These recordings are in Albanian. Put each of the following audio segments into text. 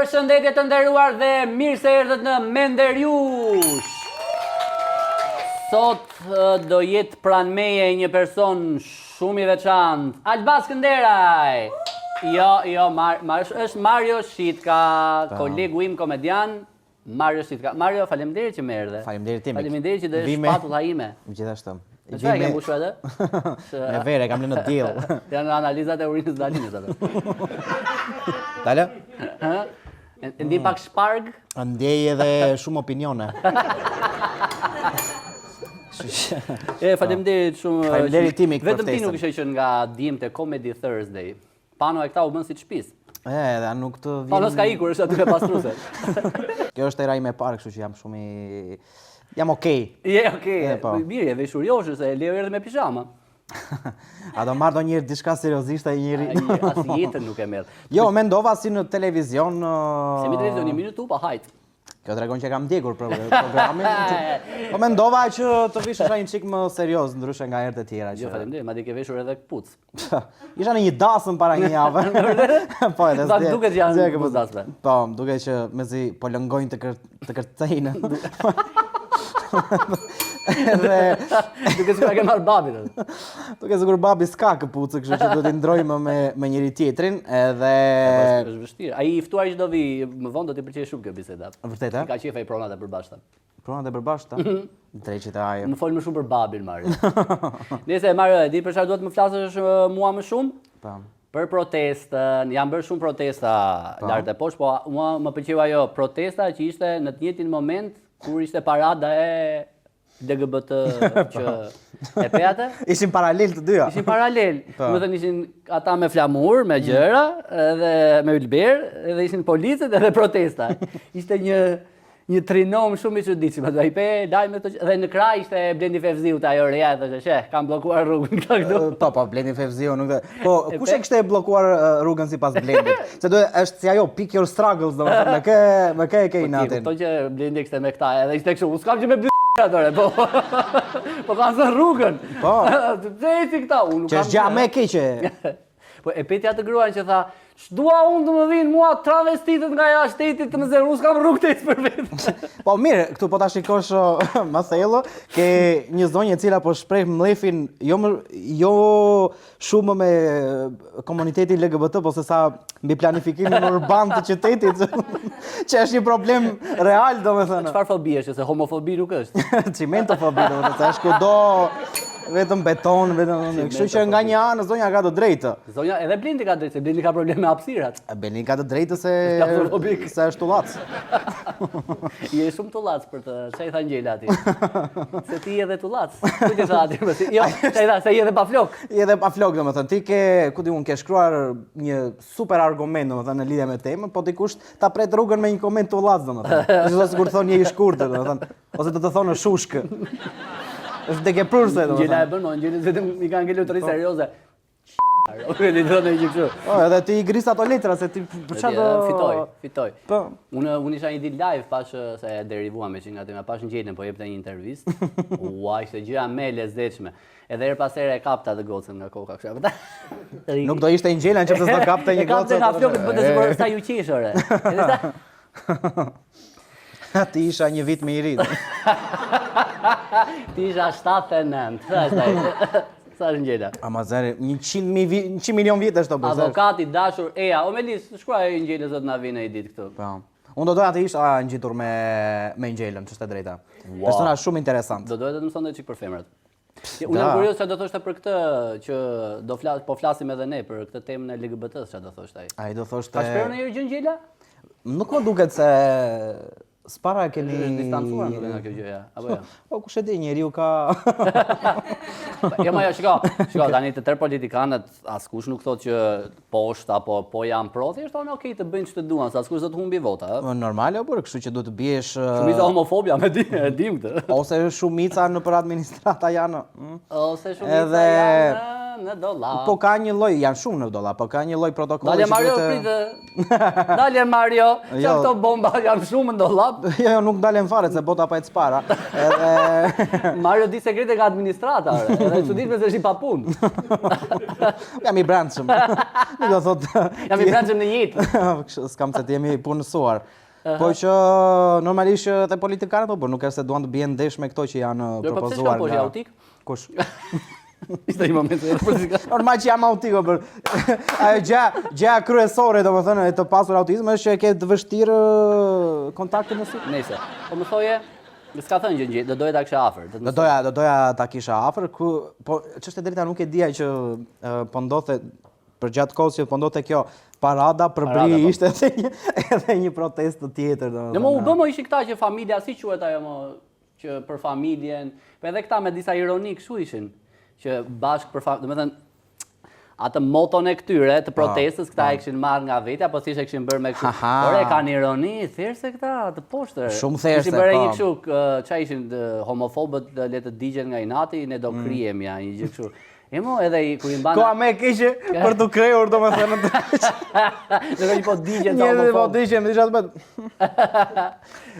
Përshëndetje të nderuar dhe mirë se erdhët në Menderiush. Sot do jetë pranë meje një person shumë i veçantë, Albas Skënderaj. Jo, është Mario Shitka, kolegu im komedian, Mario Shitka. Mario, faleminderit që më erdhe. Faleminderit që do të shpatulla ime. Gjithashtu. Në çfarë ke mbushur atë? Me vere, kam lënë në diell. Janë analizat e urinës dalinës atë. Dale? Ndi pak shparg? Ndjej edhe shumë opinione. Faleminderit shumë. Faleminderit timi këtë Vetëm ti nuk ishe qenë nga dimtë Comedy Thursday. Pano e këta u bën si çpis. Dhe nuk të vjen. Pano s'ka ikur, është aty me pastruse. Kjo është era ime e parë, kështu që jam shumë i jam okej. Je okej. Mirë, je veshuriosh se Leo erdhi me pijama. A do marrë ndonjëherë diçka seriozisht ai njëri? As jetën nuk e merr. Jo, mendova si në televizion. Se mi televizion një minutë pa hajt. Kjo tregon që kam ndjekur programin. Po mendova që të vishesha një çik më serioz ndryshe nga herët e tjera. Jo, faleminderit, madje ke veshur edhe kpuc. Isha në një dasëm para një jave. Po edhe s'e. Duket që janë kpucasve. Po, duket që mezi po lëngojnë të kërcejnë. Duke sikur ke marrë babin. Duke sikur babi s'ka këpucë, kështu që do t'i ndrojmë me njëri tjetrin, edhe është vështirë. Ai i ftuar që do vi më vonë do t'i pëlqejë shumë kjo biseda. Vërtet, Ka qef ai pronat e përbashkëta. Pronat e përbashkëta? Dreqit e ajë. Më fol më shumë për babin, Mario. Nëse Mario e di për çfarë duhet më flasësh mua më shumë? Po. Për protestën, janë bërë shumë protesta lart e poshtë, po mua më pëlqeu ajo protesta që ishte në të njëjtin moment kur ishte parada e LGBT që e peate. Ishin paralel të dyja. Ishin paralel. Më thënë ishin ata me flamur, me gjëra, edhe me ylber, edhe ishin policët edhe protesta. Ishte një trinom shumë i çuditshëm. Ai pe lajme dhe në kraj ishte Blendi Fevziu ajo reja thoshte, "Sheh, kam bllokuar rrugën këta këtu." Po, Blendi Fevziu nuk. Po, kush e kishte bllokuar rrugën sipas Blendit? Se do është si ajo pick your struggles, domethënë me kë e natin. Po që Blendi kishte me këta, edhe ishte kështu, "S'kam që me atore, po. Po kanë zënë rrugën. Po. Pse eci këta? Unë nuk kam. Që është gjë më e keqe. Po e petja të gruan që tha, "Ç'dua unë të më vinë mua travestitët nga jashtë shtetit të më zënë, unë s'kam rrugë të ecë për vetë." Po mirë, këtu po ta shikosh Marcelo, ke një zonjë e cila po shpreh mllefin jo shumë me komunitetin LGBT, po se sa mbi planifikimin urban të qytetit, që është një problem real, domethënë. Çfarë fobi është, se homofobi nuk është. Cimentofobi, domethënë, se është kudo vetëm beton, kështu që nga një anë zonja ka të drejtë. Zonja edhe Blendi ka drejtë, se Blendi ka probleme me hapësirat. Blendi ka të drejtë se është tullac. Je shumë tullac për të, çai tha Ngjela aty. Se ti je edhe tullac. Ku ti tha aty? Jo, çai tha se je edhe pa flok. Je edhe pa flok, domethënë, ti ke shkruar një super argument domethënë në lidhje me temën, po dikush ta pret rrugën me një koment tullac domethënë. Është sikur thonë një i shkurtër domethënë, ose do të thonë shushkë. Është deke prurse domethënë. Ngjela e bën, Ngjela vetëm i ka ngelur të serioze. Unë thonë një kështu. Po, edhe ti i gris ato letra se ti për çfarë do fitoj. Po. Unë isha një ditë live pash se e derivuam me që nga tema pash Ngjelën po jepte një intervistë. Ua, ishte gjëja më e lezetshme. Edhe her pas here e kapta të gocën nga koka kështu. Nuk do ishte Ngjela nëse s'do kapte një gocë. Kapte nga flokët bëte sikur sa ju qesh ore. Ti isha një vit më i ri. Ti isha 79, thashtaj. Sa është Ngjela? Amazari, 100 milion vjet është to bëzë. Avokati dashur Eja, o Melis, shkruaj Ngjela zot na vinë një ditë këtu. Po. Unë do doja të isha ngjitur me Ngjelen, ç'është e drejta. Personazh shumë interesant. Do doja të mësonte çik për femrat. Unë jam kurioz çfarë do thoshte për këtë që po flasim edhe ne për këtë temën e LGBT-s, çfarë do thoshte ai? Ai do thoshte. Ka shprehur ndonjë gjë Ngjela? Nuk më duket se s'para keni distancuar nga kjo gjëja, apo jo? Po kush e di, njeriu ka Jo, ma jo, shiko, tani të tërë politikanët, askush nuk thot që poshtë apo po janë pro, thjesht thonë okej të bëjnë ç'të duan, se askush do të humbi vota, ë? Normale, por kështu që duhet të biesh Shumica homofobia, e dim këtë. Ose shumica në për administrata janë. Ose shumica janë në dollap. Po ka një lloj, janë shumë në dollap, po ka një lloj protokolli Dalje Mario, pritë. Dalje Mario, që këto bomba janë shumë në dollap. Jo, nuk ndalen fare se bota pa e para. Edhe Mario di sekrete nga administrata, edhe çuditshme se është i papunë. jam i brendshëm. Nuk do thot Jam i brendshëm në jetë. s'kam se të jemi punësuar. Po që normalisht te politikanët po nuk është se duan të bien ndesh me këto që janë propozuar. Po pse autik? Kush? Ishte një moment e politikës. Normal që jam autiko, për ajo gjëja kryesore domethënë e të pasur autizëm është që e ke të vështirë kontaktin me sy. Nëse. Po më thoje, s'ka thënë gjë, do doja ta kisha afër. Do doja ta kisha afër, po ç'është e drejta nuk e dija që po ndodhte për gjatë kohës që po ndodhte kjo parada përbri ishte edhe një protestë tjetër domethënë. Në më u bë më ishin këta që familja si quhet ajo më që për familjen, po edhe këta me disa ironi kështu ishin që bashkë për domethënë atë moton e këtyre të protestës këta e kishin marrë nga vetja, po thjesht e kishin bërë me kështu. Por e kanë ironi, thjesht këta të poshtër. Shumë thjeshtë. Kishin bërë një kështu, çfarë ishin homofobët le të digjen nga inati, ne do krihemi ja, një gjë kështu. E mo edhe kur i mban. Koha më e keqe për të krehur domethënë. Ne do po digjen ta homofobë. Po digjen, më disha të bëj.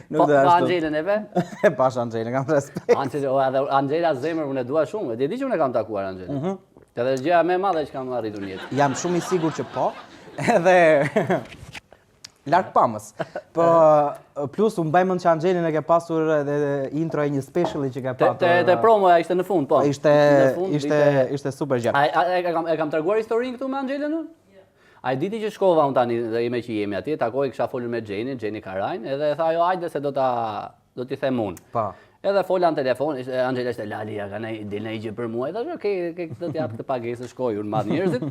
Nuk do ashtu. Anxhelën e ve? E pash Anxhelën, kam respekt. Anxhela zemër unë e dua shumë. E di që unë e kam takuar Anxhelën. Edhe gjëja më e madhe që kam arritur në jetë. Jam shumë i sigurt që po. Edhe larg pamës. Po plus unë mbaj mend që Anxhelën e ke pasur edhe intro e një speciali që ka pasur. Te promoja ishte në fund, po. Ishte super gjë. E kam treguar historinë këtu me Anxhelën unë? A e diti që shkova unë tani dhe ime që jemi atje, takoj kisha folur me Gjeni Karajn, edhe tha jo hajde se do t'i them unë. Po. Edhe fola në telefon, Anxhela ishte lali, ja ka del në gjë për mua, edhe okay, do t'jap këtë pagesë, shkoj unë madh njerëzit.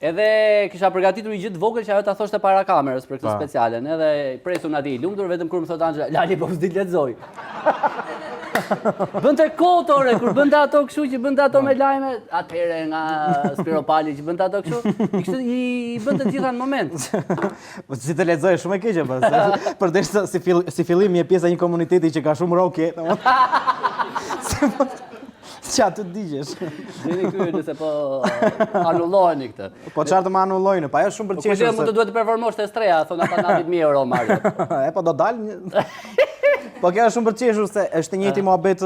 Edhe kisha përgatitur një gjë të vogël që ajo ta thoshte para kamerës për këtë specialen, edhe presun atij i lumtur vetëm kur më thot Anxhela, lali po s'di lexoj. Bënte kotore, kur bënte ato kështu që bënte ato me lajme, atëherë nga Spiropali që bënte ato kështu, i bënte të gjitha në moment. Po si të lexoj shumë e keqe pas. Përderisa si fillim një pjesë e një komuniteti që ka shumë rokje, qa të digjesh. Gjeni këy nëse po anulloheni këtë. Po çfarë të më anullojnë, pa ajo shumë për qeshur. Po duhet të performosh te streja, thon ata 90.000 euro Mario. E po do dal. Po kjo është shumë për qeshur se është njëjti muhabet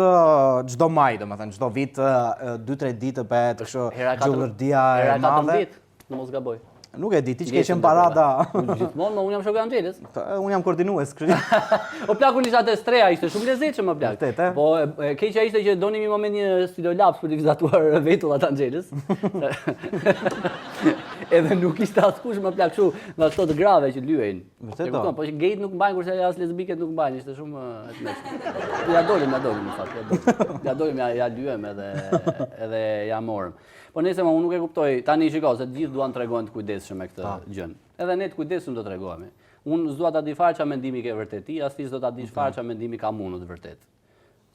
çdo maj, domethënë çdo vit 2-3 ditë bëhet kështu gjullërdia e madhe. Në mos gaboj. Nuk e di, ti që ke qenë parada. Gjithmonë, unë jam shoku i Anxhelës. Unë jam koordinues, kështu. O plakun isha te streja, ishte shumë lezetshëm o plak. Vërtet, po keqja ishte që donim një moment një studiolaps për të vizatuar vetullat Anxhelës. Edhe nuk ishte askush më plak kështu, nga ato të grave që lyejnë. Vërtet. Po që gejt nuk mbajnë kurse as lesbiket nuk mbajnë, ishte shumë e tmeshme. Ja dolim në fakt. Ja dolim ja lyem edhe ja morëm. Po nëse unë nuk e kuptoj, tani shiko se të gjithë duan të tregojnë të kujdesshëm me këtë gjën. Edhe ne të kujdesshëm do t'tregojmë. Unë s'dua ta di fare çfarë mendimi ke vërtet ti, as ti s'do ta dish fare çfarë mendimi kam unë të vërtet.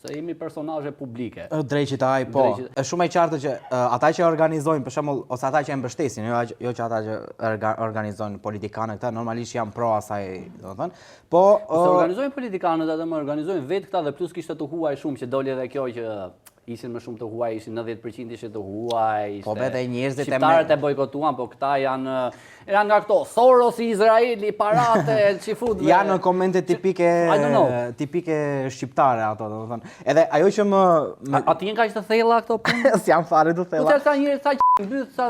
Se jemi personazhe publike. Drejtit ai, po. Është shumë e qartë që ata që organizojnë, për shembull, ose ata që e mbështesin, jo që ata që organizojnë politikanë këta, normalisht janë pro asaj, domethënë. Po organizojnë politikanët edhe më organizojnë vetë këta dhe plus kishte të huaj shumë që doli edhe kjo që ishin më shumë të huaj, ishin 90% ishin të huaj. Po vetë njerëzit shqiptarët e bojkotuan, po këta janë nga këto Soros i Izraeli, parate, çifut. Janë komente tipike shqiptare ato, domethënë. Edhe ajo që më aty janë kaq të thella këto punë. S'janë fare të thella. Po çfarë njerëz sa mbyt, sa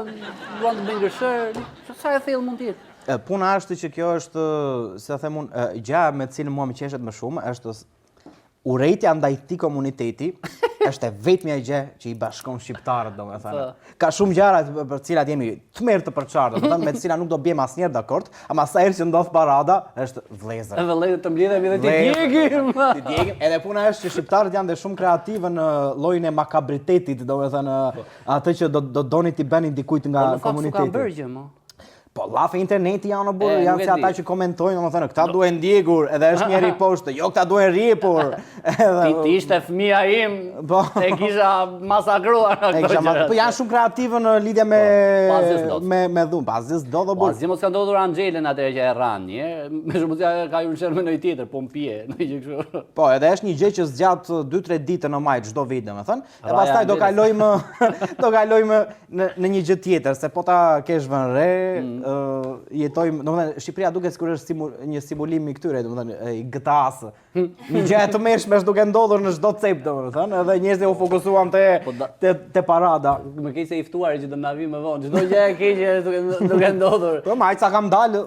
duan të bëjnë gërshër, sa e thellë mund të jetë. Puna është që kjo është, si ta them unë, gjëja me të cilën mua më qeshet më shumë është urrejtja ndaj këtij komuniteti është vetmja gjë që i bashkon shqiptarët, domethënë. Ka shumë gjëra për të cilat jemi tmerr të përçartë, domethënë me të cilat nuk do bjem asnjëherë dakord, ama sa herë që ndodh parada është vëllëzër. Vëllëzër të mbledhemi dhe të djegim. Të djegim. Edhe puna është që shqiptarët janë dhe shumë kreativë në llojin e makabritetit, domethënë atë që do doni ti bëni dikujt nga komuniteti. Kanë bërë gjë, mo. Po, llafe interneti janë o burë, nuk janë e si ata di. që komentojnë, domethënë, këta duhen ndjekur, edhe është njeri poshtë, jo këta duhen rrjepur. Ti ishte fëmia im, Po. e kisha masakruar E këto kisha gjëra. po janë shumë kreativë në lidhje me Po, asgjë s'do. me dhunë, pas asgjë s'do do Po, burë. asgjë mos ka ndodhur Angelen atëherë që e rran një herë, me shumë që ka ju lësher me ndonjë tjetër, pompie, ndonjë gjë kështu. Po, edhe është një gjë që zgjat 2-3 ditë në maj çdo vit, domethënë, e Raja pastaj do Angeles. kalojmë do kalojmë në një gjë tjetër, se po ta kesh vënë re, jetojmë, domethënë Shqipëria duket sikur është një simulim i këtyre, domethënë i GTA-s. Një gjë e tmerrshme është duke ndodhur në çdo cep, domethënë, edhe njerëzit u fokusuan te parada. Më keq se i ftuar që do na vi më vonë. Çdo gjë e keqe duke ndodhur. Po, majca kam dalë.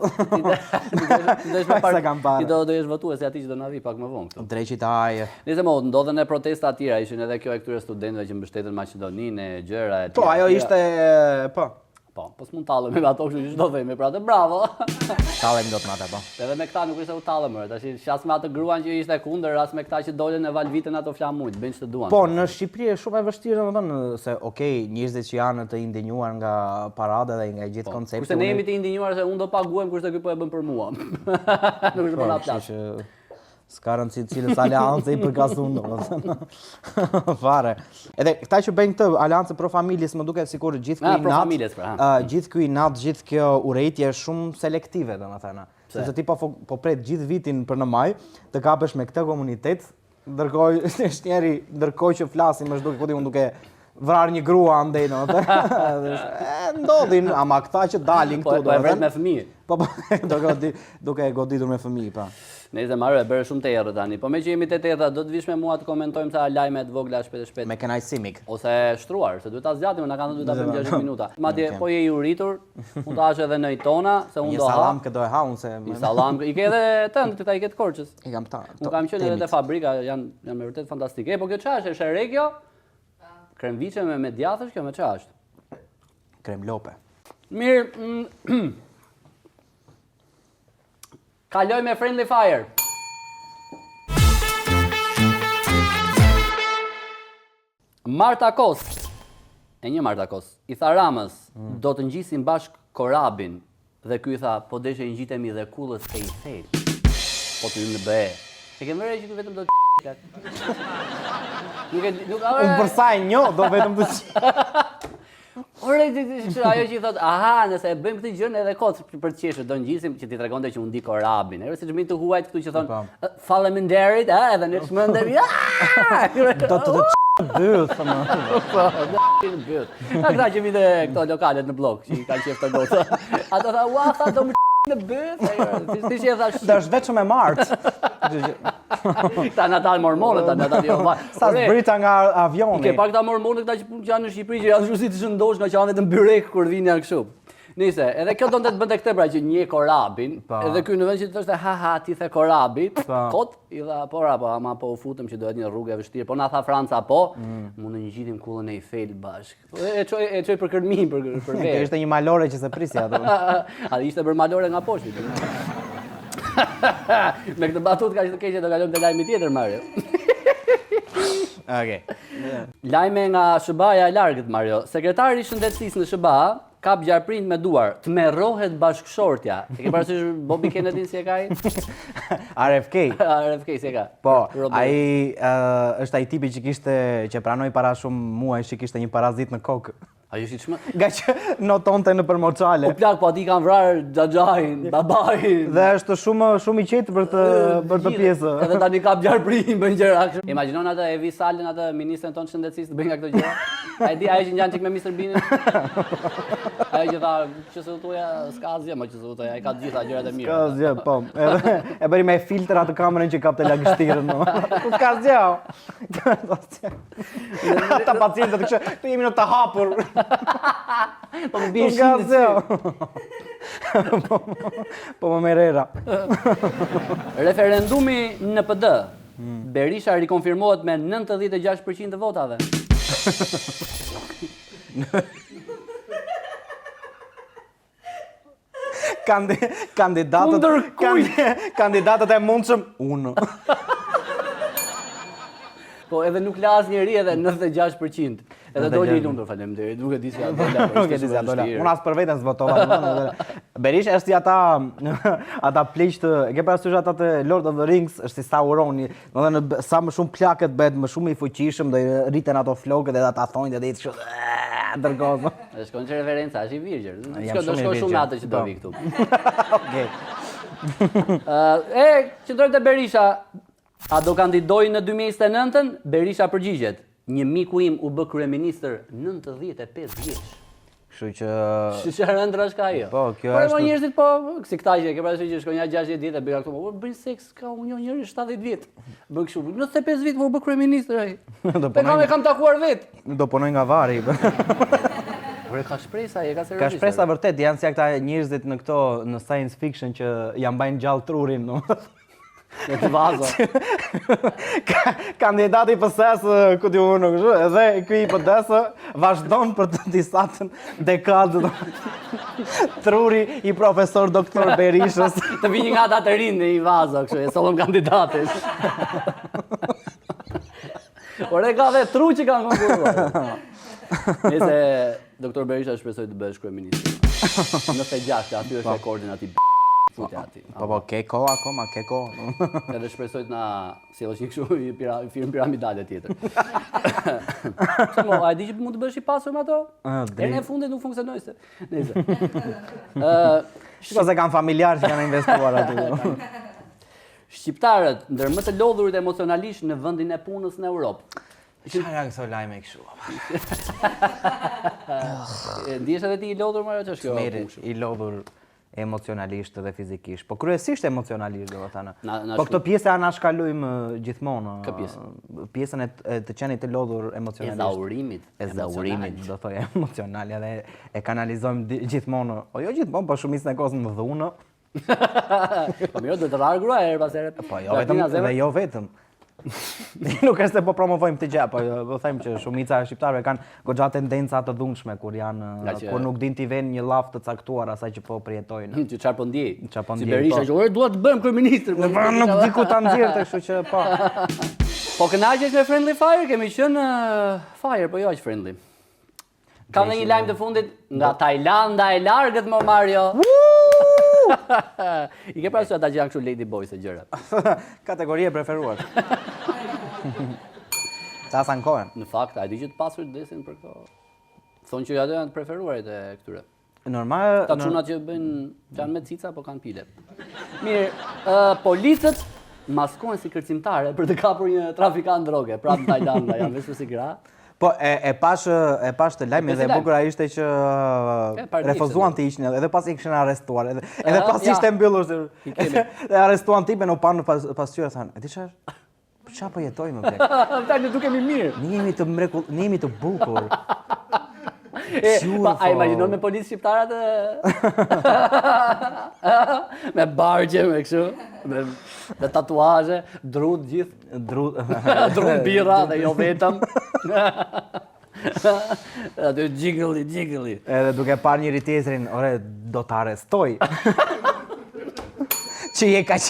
Ti do jesh votues se aty që do na vi pak më vonë këtu. Drejtit aje. Nëse mo, ndodhen e protesta tjera, ishin edhe kjo e këtyre studentëve që mbështetën Maqedoninë, e gjëra e tjera. Po, ajo ishte, po, Po s'mund tallem me ato kështu që çdo themi, pra të bravo. tallem dot me atë, po. Edhe me këta nuk ishte u tallem më, tash qas me atë gruan që ishte kundër, as me këta që dolën e valvitën ato flamujt, bëjnë ç'të duan. Po, në Shqipëri është shumë e vështirë, domethënë, se okej, njerëzit që janë të indinjuar nga parada dhe nga gjithë koncepti. Kurse ne jemi të indinjuar se unë do paguajm kurse ky po e bën për mua. Nuk është për na plas. S'ka rëndësi cilës aleancë i përkasun, domethënë. Fare. Edhe këta që bëjnë këtë aleancë pro familjes më duket sikur gjithë ky pro familjes, pra. Gjithë ky inat, gjithë kjo urrejtje është shumë selektive, domethënë. Sepse ti po pret gjithë vitin për në maj të kapesh me këtë komunitet, ndërkohë është njëri ndërkohë që flasim është duke vrar një grua andej, domethënë. Ndodhin, ama këta që dalin këtu Po e vret me fëmijë. Po, duke e goditur me fëmijë, pa. Nëse marrë e bërë shumë të errët tani, po me që jemi të errëta, do të vish me mua të komentojmë sa lajme të vogla shpejt. Me kënaqësi mik. Ose shtruar, se duhet ta zgjatim, na kanë duhet ta bëjmë 60 minuta. Madje po je i uritur, mund ta hash edhe në tona, se unë Një do ha. salam që do e ha unë se Një salam, i ke edhe tënd, këta i ke të Korçës. I kam ta. Unë kam qenë edhe te fabrika, janë me vërtet fantastike. Po kjo çfarë është? Është kjo? Kremviçe me djathësh, kjo me çfarë është? Krem lope. Mirë. Kaloj me Friendly Fire. Marta Kos, e një Marta Kos, i tha Ramës, do të ngjisim bashk korabin, dhe ky i tha, po deshe ngjitemi dhe kullës ke i thel. Po të hymë në BE. E ke mërë që vetëm do të Unë përsa e njo, do vetëm të Ore, ajo që i thot, aha, nëse e bëjmë këtë gjën edhe kot për të qeshur, do ngjisim që ti tregonte që unë di korabin. Edhe siç të huajt këtu që thon, faleminderit, edhe ne çmendem. Do të byth, më. Po, në byth. Ata që vinë këto lokalet në blok, që i kanë qef të gotë. Ata tha, ua, tha, do më në byth. Ti që e thash. Do është vetëm e martë. Këta në dalë mormonët, ta në dalë jo. Sa zbrita nga avioni. I ke pak ta mormonët këta që janë në Shqipëri, që janë shusi të shëndosh nga që janë vetëm byrek kur vinë janë kështu. Nise, edhe kjo donte të bënte këtë pra që një korabin, edhe ky në vend që të thoshte ha ti the korabi, kot i dha po ama po u futëm që duhet një rrugë e vështirë, po na tha Franca po, mund të ngjitim kullën e Eiffel bashk. E çoj për kërmin për Kjo ishte një malore që se prisja ato. A ishte për malore nga poshtë. Me këtë batut ka që të keqe do kalojmë te lajmi tjetër Mario. Okej. Lajme nga SBA-ja e largët Mario. Sekretari i shëndetësisë në SBA kap gjarprind me duar, të merrohet bashkëshortja. E ke parasysh Bobby Kennedy si e ka ai? RFK. RFK si e ka? Po, ai është ai tipi që pranoi para shumë muajsh që kishte një parazit në kokë. Ajo si çmë? Nga që notonte në përmoçale. Po plak, po aty kanë vrarë xhaxhain, babain. Dhe është shumë i qetë për të pjesë. Edhe tani kap gjarprim bën gjëra kështu. Imagjinon atë Evi Salën, atë ministren tonë shëndetësisë të bëjnë nga këto gjëra. Ai di, ai që ngjan çik me Mr. Bean. Ai që tha, që se utoja s'ka asgjë, më që se utoja, ai ka të gjitha gjërat e mira. Ka asgjë, po. Edhe e bëri me filtr atë kamerën që kapte lagështirën. S'ka asgjë. Ata pacientët kështu, tu jemi në të hapur. Po më bie shitë. Po më merera. Referendumi në PD. Berisha rikonfirmohet me 96% të votave. Kandidatët e mundshëm unë. Po edhe nuk la asnjëri edhe 96%. Edhe doli i lumtur, faleminderit. Duke di se ja dola. Nuk e di se ja dola. Unë as për veten s'votova. Berisha është si ata pleq të, e ke parasysh ata të Lord of the Rings, është si Sauroni, domethënë sa më shumë plakët bëhet më shumë i fuqishëm, do i rriten ato flokët edhe ata thonjtë edhe i kështu dërgozë. Është shkon që referenca, është i virgjër. Jam Do shumë i shkoj shumë virgjër. atë që do vi këtu. Okej. Qëndrojmë te Berisha, a do kandidoj në 2029-ën? Berisha përgjigjet. Një miku im u bë kryeministër 95 vjeç. Kështu që Që rëndra është ka ajo. Po, kjo Por është- njerëzit po, si këta që ke parasysh që shkojnë 60 ditë e bëjnë këtu, po bëjnë seks ka unë njoh njëri 70 vjet. Bën kështu, 95 vjet po u bë kryeministër ai. Do Po kam takuar vet. do punoj nga vari. Por e ka shpresa, e ka seriozisht. Ka shpresa vërtet, janë si këta njerëzit në këto në science fiction që ja mbajnë gjallë trurin, no. Në të vazo. Kandidati i PS-s, ku di unë, kështu, edhe ky i PD-s vazhdon për të disatën dekadë. Truri i profesor doktor Berishës. Të vini nga ata të rinë në i vazo, kështu, e sollëm kandidatit. Por e ka dhe tru që kanë konkurruar. Nëse doktor Berisha shpresoj të bëhesh kryeministër. 96, aty është rekordin atij futja aty. Po, ke kohë akoma, ke kohë. Edhe shpresoj të na sjellësh një kështu i firmë piramidale tjetër. Pse mo, a di që mund të bësh i pasur me ato? Herën e fundit nuk funksionoi se. Nëse. Shiko se kanë familjarë që kanë investuar aty. Shqiptarët ndër më të lodhurit emocionalisht në vendin e punës në Europë. Çfarë janë këto lajme kështu? Ndihesh edhe ti i lodhur më ç'është kjo? Meri, i lodhur emocionalisht dhe fizikisht, po kryesisht emocionalisht domethënë. Po këtë pjesë ana shkalojmë gjithmonë. Kë pjesë? Pjesën e të qenit të lodhur emocionalisht. Ezaurimit. Ezaurimit, do thoj emocional, edhe e kanalizojmë gjithmonë, o jo gjithmonë, po shumicën e kohës në dhunë. Po mirë, do të rarë grua herë pas here. Po jo vetëm, dhe jo vetëm. Nuk është se po promovojmë të gjë, po do them që shumica e shqiptarëve kanë goxha tendenca të dhunshme kur kur nuk din t'i vënë një llaf të caktuar asaj që po përjetojnë. Që çfarë po ndjej? Çfarë po Si ndjej, Berisha po. që ore dua të bëhem kryeministër. Nuk di ku ta nxjerrte, kështu që po. Po kënaqesh me Friendly Fire, kemi qenë Fire, po jo aq friendly. Kam dhe një lajm të fundit nga Tajlanda e largët më Mario. I ke parasysh ata që janë kështu Lady Boys e gjëra. Kategori e preferuar. Ta sankohen. Në fakt, a di që të pasurit desin për këto? Thonë që ato janë të preferuarit e këtyre. Normal. Ta çunat që bëjnë, që janë me cica, po kanë pile. Mirë, policët maskohen si kërcimtare për të kapur një trafikant droge, prapë në Tajlanda, janë veshur si gra. Po e pash të lajmin dhe e bukur ishte që refuzuan të hiqnin edhe pas i kishin arrestuar edhe pas ishte mbyllur dhe arrestuan tipin u pan në pasqyrë thanë e di çfarë po çfarë po jetojmë më plak Ta ne dukemi mirë. ne jemi të bukur Pa, a imagjinon me policë shqiptarat me bargje, me kështu, me tatuazhe, drut gjithë, drut birra dhe jo vetëm. Aty gjigëlli. Edhe duke parë njëri tjetrin, ore, do të arrestoj. Që je kaq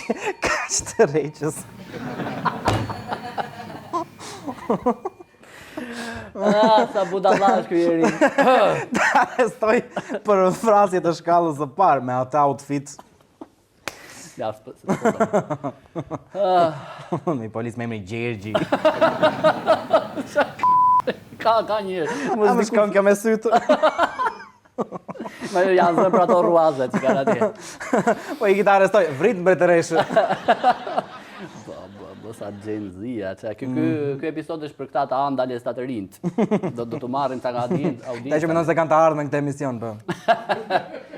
të rreqës. Sa budallash ky jeri. Të arrestoj për frasje të shkallës së parë me atë outfit. Ja, Një polis me emri Gjergji. ka njërë. A më shkon kjo me sytë. Ma janë zënë për ato ruazet që kanë atje. Po i kita arrestoj, vrit mbretëreshë. Sa Gen Z, ky episod është për këta të andales të rinjt. Do të marrin ca nga audiencë. Ta që mendon se kanë të ardhur në këtë emision, po.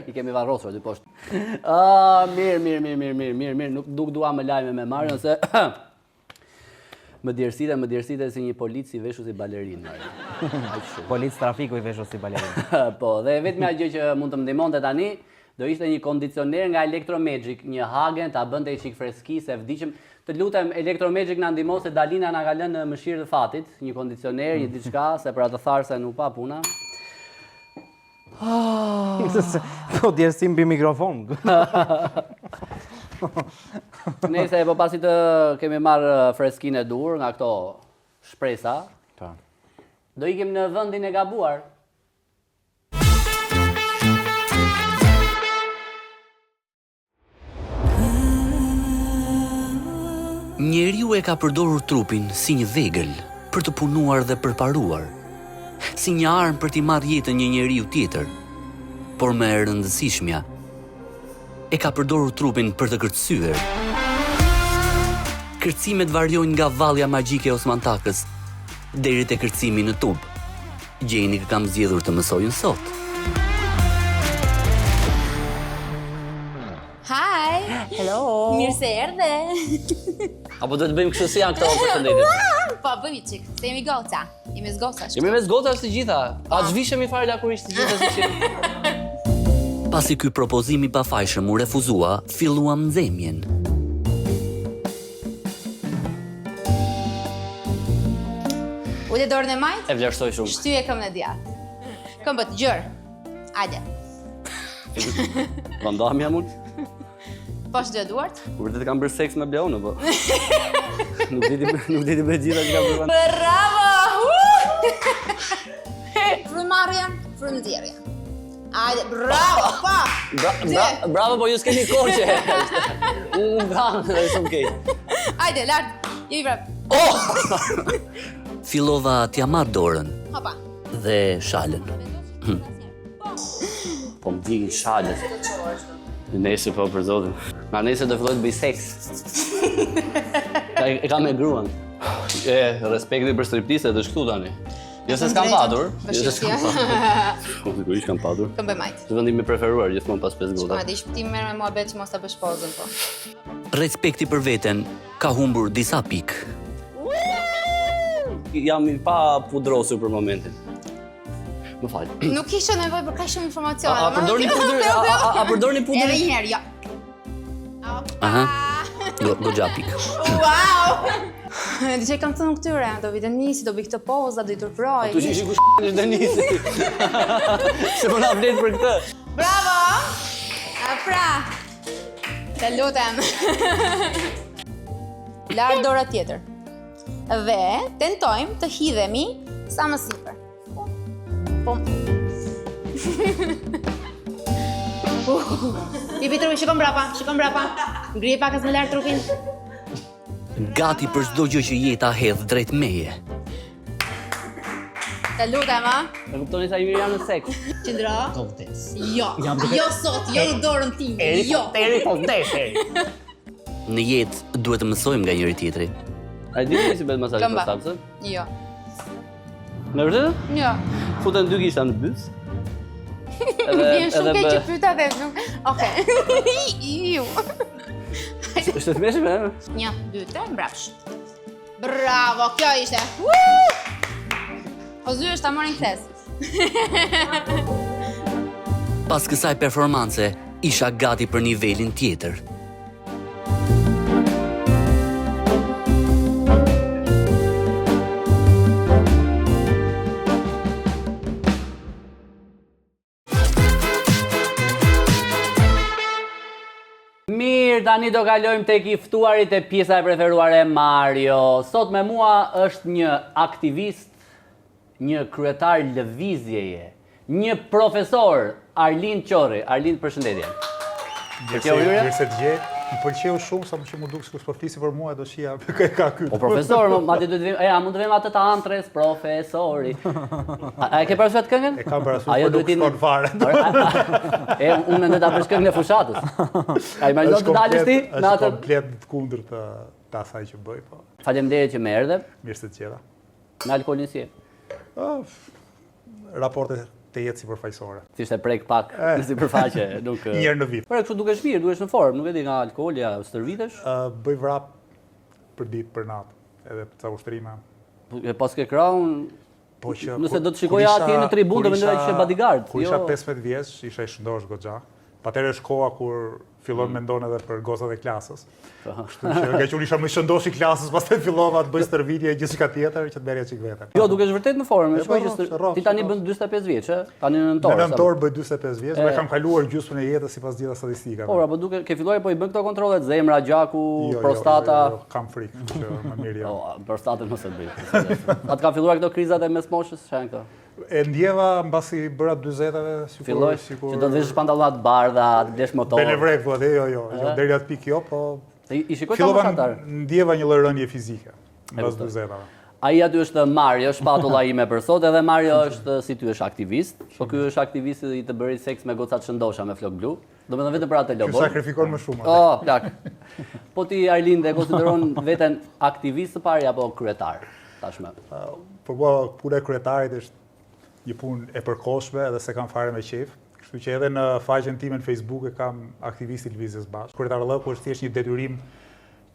I kemi varrosur aty poshtë. Mirë, nuk dua më lajme me Marion se më djersite si një polic i veshur si balerinë, Marion. Polic trafiku i veshur si balerinë. Po, dhe vetmja gjë që mund të më ndihmonte tani, do ishte një kondicioner nga Electromagic, një Hagen, ta bënte çik freski se vdiqem. Të lutem, Electromagic na ndihmon se Dalina na ka lënë në mëshirë të fatit, një kondicioner, një diçka, se për atë tharë se nuk pa puna. Po djersim mbi mikrofon. Nëse po pasi të kemi marrë freskinë e dur nga këto shpresa, Do ikim në vendin e gabuar. Njeriu e ka përdorur trupin si një vegël për të punuar dhe përparuar, si një armë për t'i marrë jetën një njeriu tjetër, por më e rëndësishmja, e ka përdorur trupin për të kërcyer. Kërcimet variojnë nga vallja magjike e Osmantakës deri te kërcimi në tub. Gjeni që kam zgjedhur të mësojnë sot. Hi! Hello! Mirë se erdhe! Apo do të bëjmë kështu si janë këto përshëndetjet? Po, bëjmë i qik, se jemi goca. Jemi zgoca shko. Jemi me zgotash të gjitha. A zhvishemi fare lakurisht të gjitha si që... Pasi ky propozim i pafajshëm u refuzua, filluam nxemjen. Ule dorën e majt, E vlerësoj shumë. shtyje këmbën e djathtë. Këmbët gjërë. Ajde. Vandam jam unë. Po shtë duart. Po vërtet kam bërë seks me Bleonë, po. Nuk diti me gjitha që kam bërë. Bravo! Frymarrja, frymëzjerja. Ajde, bravo, pa! Bravo, po ju s'keni kohë që unë kam, dhe shumë kejtë. Ajde, lartë, jemi prapë. Fillova t'ja marr dorën Hopa. dhe shalën. Po më digin shalët. Nesër po për zotin. Na nesër do filloj të bëj seks. E kam me gruan. Respekti për striptiste është këtu tani. Jo se s'kam padur. Jo se s'kam padur. Po sigurisht kam padur. Këmbë majt. Të vendi mi preferuar gjithmonë pas 5 Ma gota. di shpëtim merr me muhabet që mos ta bësh pozën po. Respekti për veten ka humbur disa pikë. Jam i pa pudrosur për momentin. Më fal. Nuk kisha nevojë për kaq shumë informacione. A përdorni pudër? A përdorni pudër? Edhe një herë, jo. Aha. Goxha pikë. Wow! Diçka kam thënë këtyre, do vi Denisi, do bëj këtë poza, do i turproj. Tu që ku është Denisi. Se më na vlet për këtë. Bravo! A pra. Të lutem. Larë dora tjetër. Dhe tentojmë të hidhemi sa më sipër. Po. Jepi trupin, shikon brapa. Ngrije pak as më lart trupin. Gati për çdo gjë që jeta hedh drejt meje. Të lutem, a? E kuptoni sa i mirë jam në seks. Qëndro. Kontes. Jo. Jo sot, jo në dorën time. Jo. Po vdes. Në jetë duhet të mësojmë nga njëri tjetri. A di si bëhet masazhi Këmba. prostatës? Jo. Me vërtetë? Jo. Futen dy gishta në bys. Vjen shumë keq që pyeta dhe nuk. Okej. Iu. Është të mëshme? 1, 2, 3, mbrapsh. Bravo, kjo ishte. O zyre ta morin kthes. Pas kësaj performance, isha gati për nivelin tjetër. Mirë, tani do kalojmë tek i ftuarit e pjesa e preferuar e Mario. Sot me mua është një aktivist, një kryetar lëvizjeje, një profesor, Arlind Qorri. Arlind, përshëndetje. Mirë se të gjej. Më pëlqeu shumë sa më që më duk sikur s'po flisi për mua, do shija ka ky. Po profesor, madje do të vim, mund të vim atë të antres, profesori. A e ke parasysh atë këngën? E kam parasysh, por nuk shkon fare. Unë mendoj ta bësh këngën e fushatës. A imagjino të dalësh ti me Është atë? komplet të kundërt të asaj që bëj, po. Faleminderit që më erdhe. Mirë se të gjeta. Me alkoolin si. Raportet të jetë sipërfaqësore. Thjesht e prek pak në sipërfaqe, nuk. Një herë në vit. Por kështu dukesh mirë, dukesh në formë, nuk e di nga alkooli, ja stërvitesh. Bëj vrap për ditë, për natë, edhe ca ushtrime. E pas ke kraun, Po që nëse do të shikoja atje në tribunë, do mendoja që ishe bodyguard. Kur isha 15 vjeç, isha i shëndosh goxha. Patëherë është koha kur fillon mendon edhe për gozat e klasës. Kështu që nga që unë isha më shëndosh i klasës, pastaj fillova të bëj stërvitje gjithçka tjetër që të merrja çik veten. Jo, dukesh vërtet në formë, shkoj që rrof, ti tani bën 45 vjeç, ë? Tani në nëntor. Në nëntor bëj 45 vjeç, dhe kam kaluar gjysmën e jetës sipas gjitha statistikave. Po, po duke ke filluar po i bën këto kontrollet zemra, gjaku, prostata. Jo, kam frikë, që më mirë jam. Po, prostatën mos e bëj. Atë kanë filluar këto krizat e mesmoshës, çan këto. E ndjeva mbasi bëra 40-ave, Filloj që do të vesh pantallona të bardha, të blesh motor. Benevrek po atë, jo, deri atë pikë jo, po I shikoj ta mësatar. Ndjeva një lloj rënje fizike mbas 40-ave. Ai aty është Mario, shpatulla ime për sot, edhe Mario është si ty është aktivist, po ky është aktivisti i të bëri seks me gocat shëndosha me flok blu. Domethënë vetëm për atë lobon. Ky sakrifikon më shumë. Oh, plak. Po ti Arlinde e konsideron veten aktivist të parë apo kryetar tashmë? Po puna e kryetarit është një punë e përkohshme edhe se kam fare me qejf. Kështu që edhe në faqen time në Facebook e kam aktivisti lëvizjes bashkë. Kryetarëllëku është thjesht një detyrim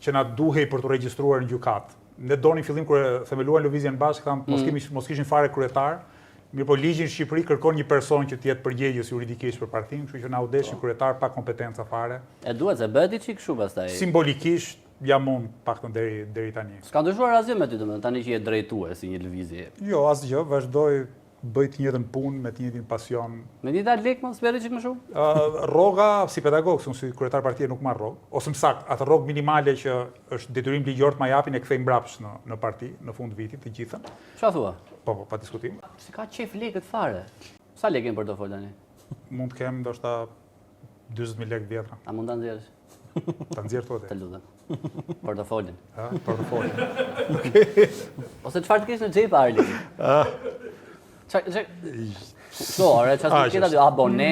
që na duhej për të regjistruar në gjykat. Ne donin fillim kur themeluan lëvizjen bashkë, thamë mos kishin fare kryetar. Mirë po ligji në Shqipëri kërkon një person që të jetë përgjegjës juridikisht për partinë, kështu që na u desh një kryetar pa kompetenca fare. E duhet se bëhet diçik kështu pastaj. Simbolikisht jam unë paktën deri tani. S'ka ndryshuar asgjë me ty domethënë tani që je drejtues si një lëvizje. Jo, asgjë, vazhdoj bëj të njëjtën punë me të njëjtin pasion. Me një dalë lek mos bëri çik më shumë? Rroga si pedagog, si kryetar partie nuk marr rrogë, ose më saktë, atë rrogë minimale që është detyrim ligjor të ma japin e kthej mbrapsht në parti në fund vitit të gjithën. Çfarë thua? Po, pa diskutim. Si ka qef lekët fare. Sa lekë në portofol tani? Mund të kem ndoshta 40.000 lekë vjetra. A mund ta nxjerrësh? Ta nxjerr thotë. Të lutem. Portofolin. Ha, portofolin. Ose çfarë të kesh në xhep Arli? So, çfarë ke aty abone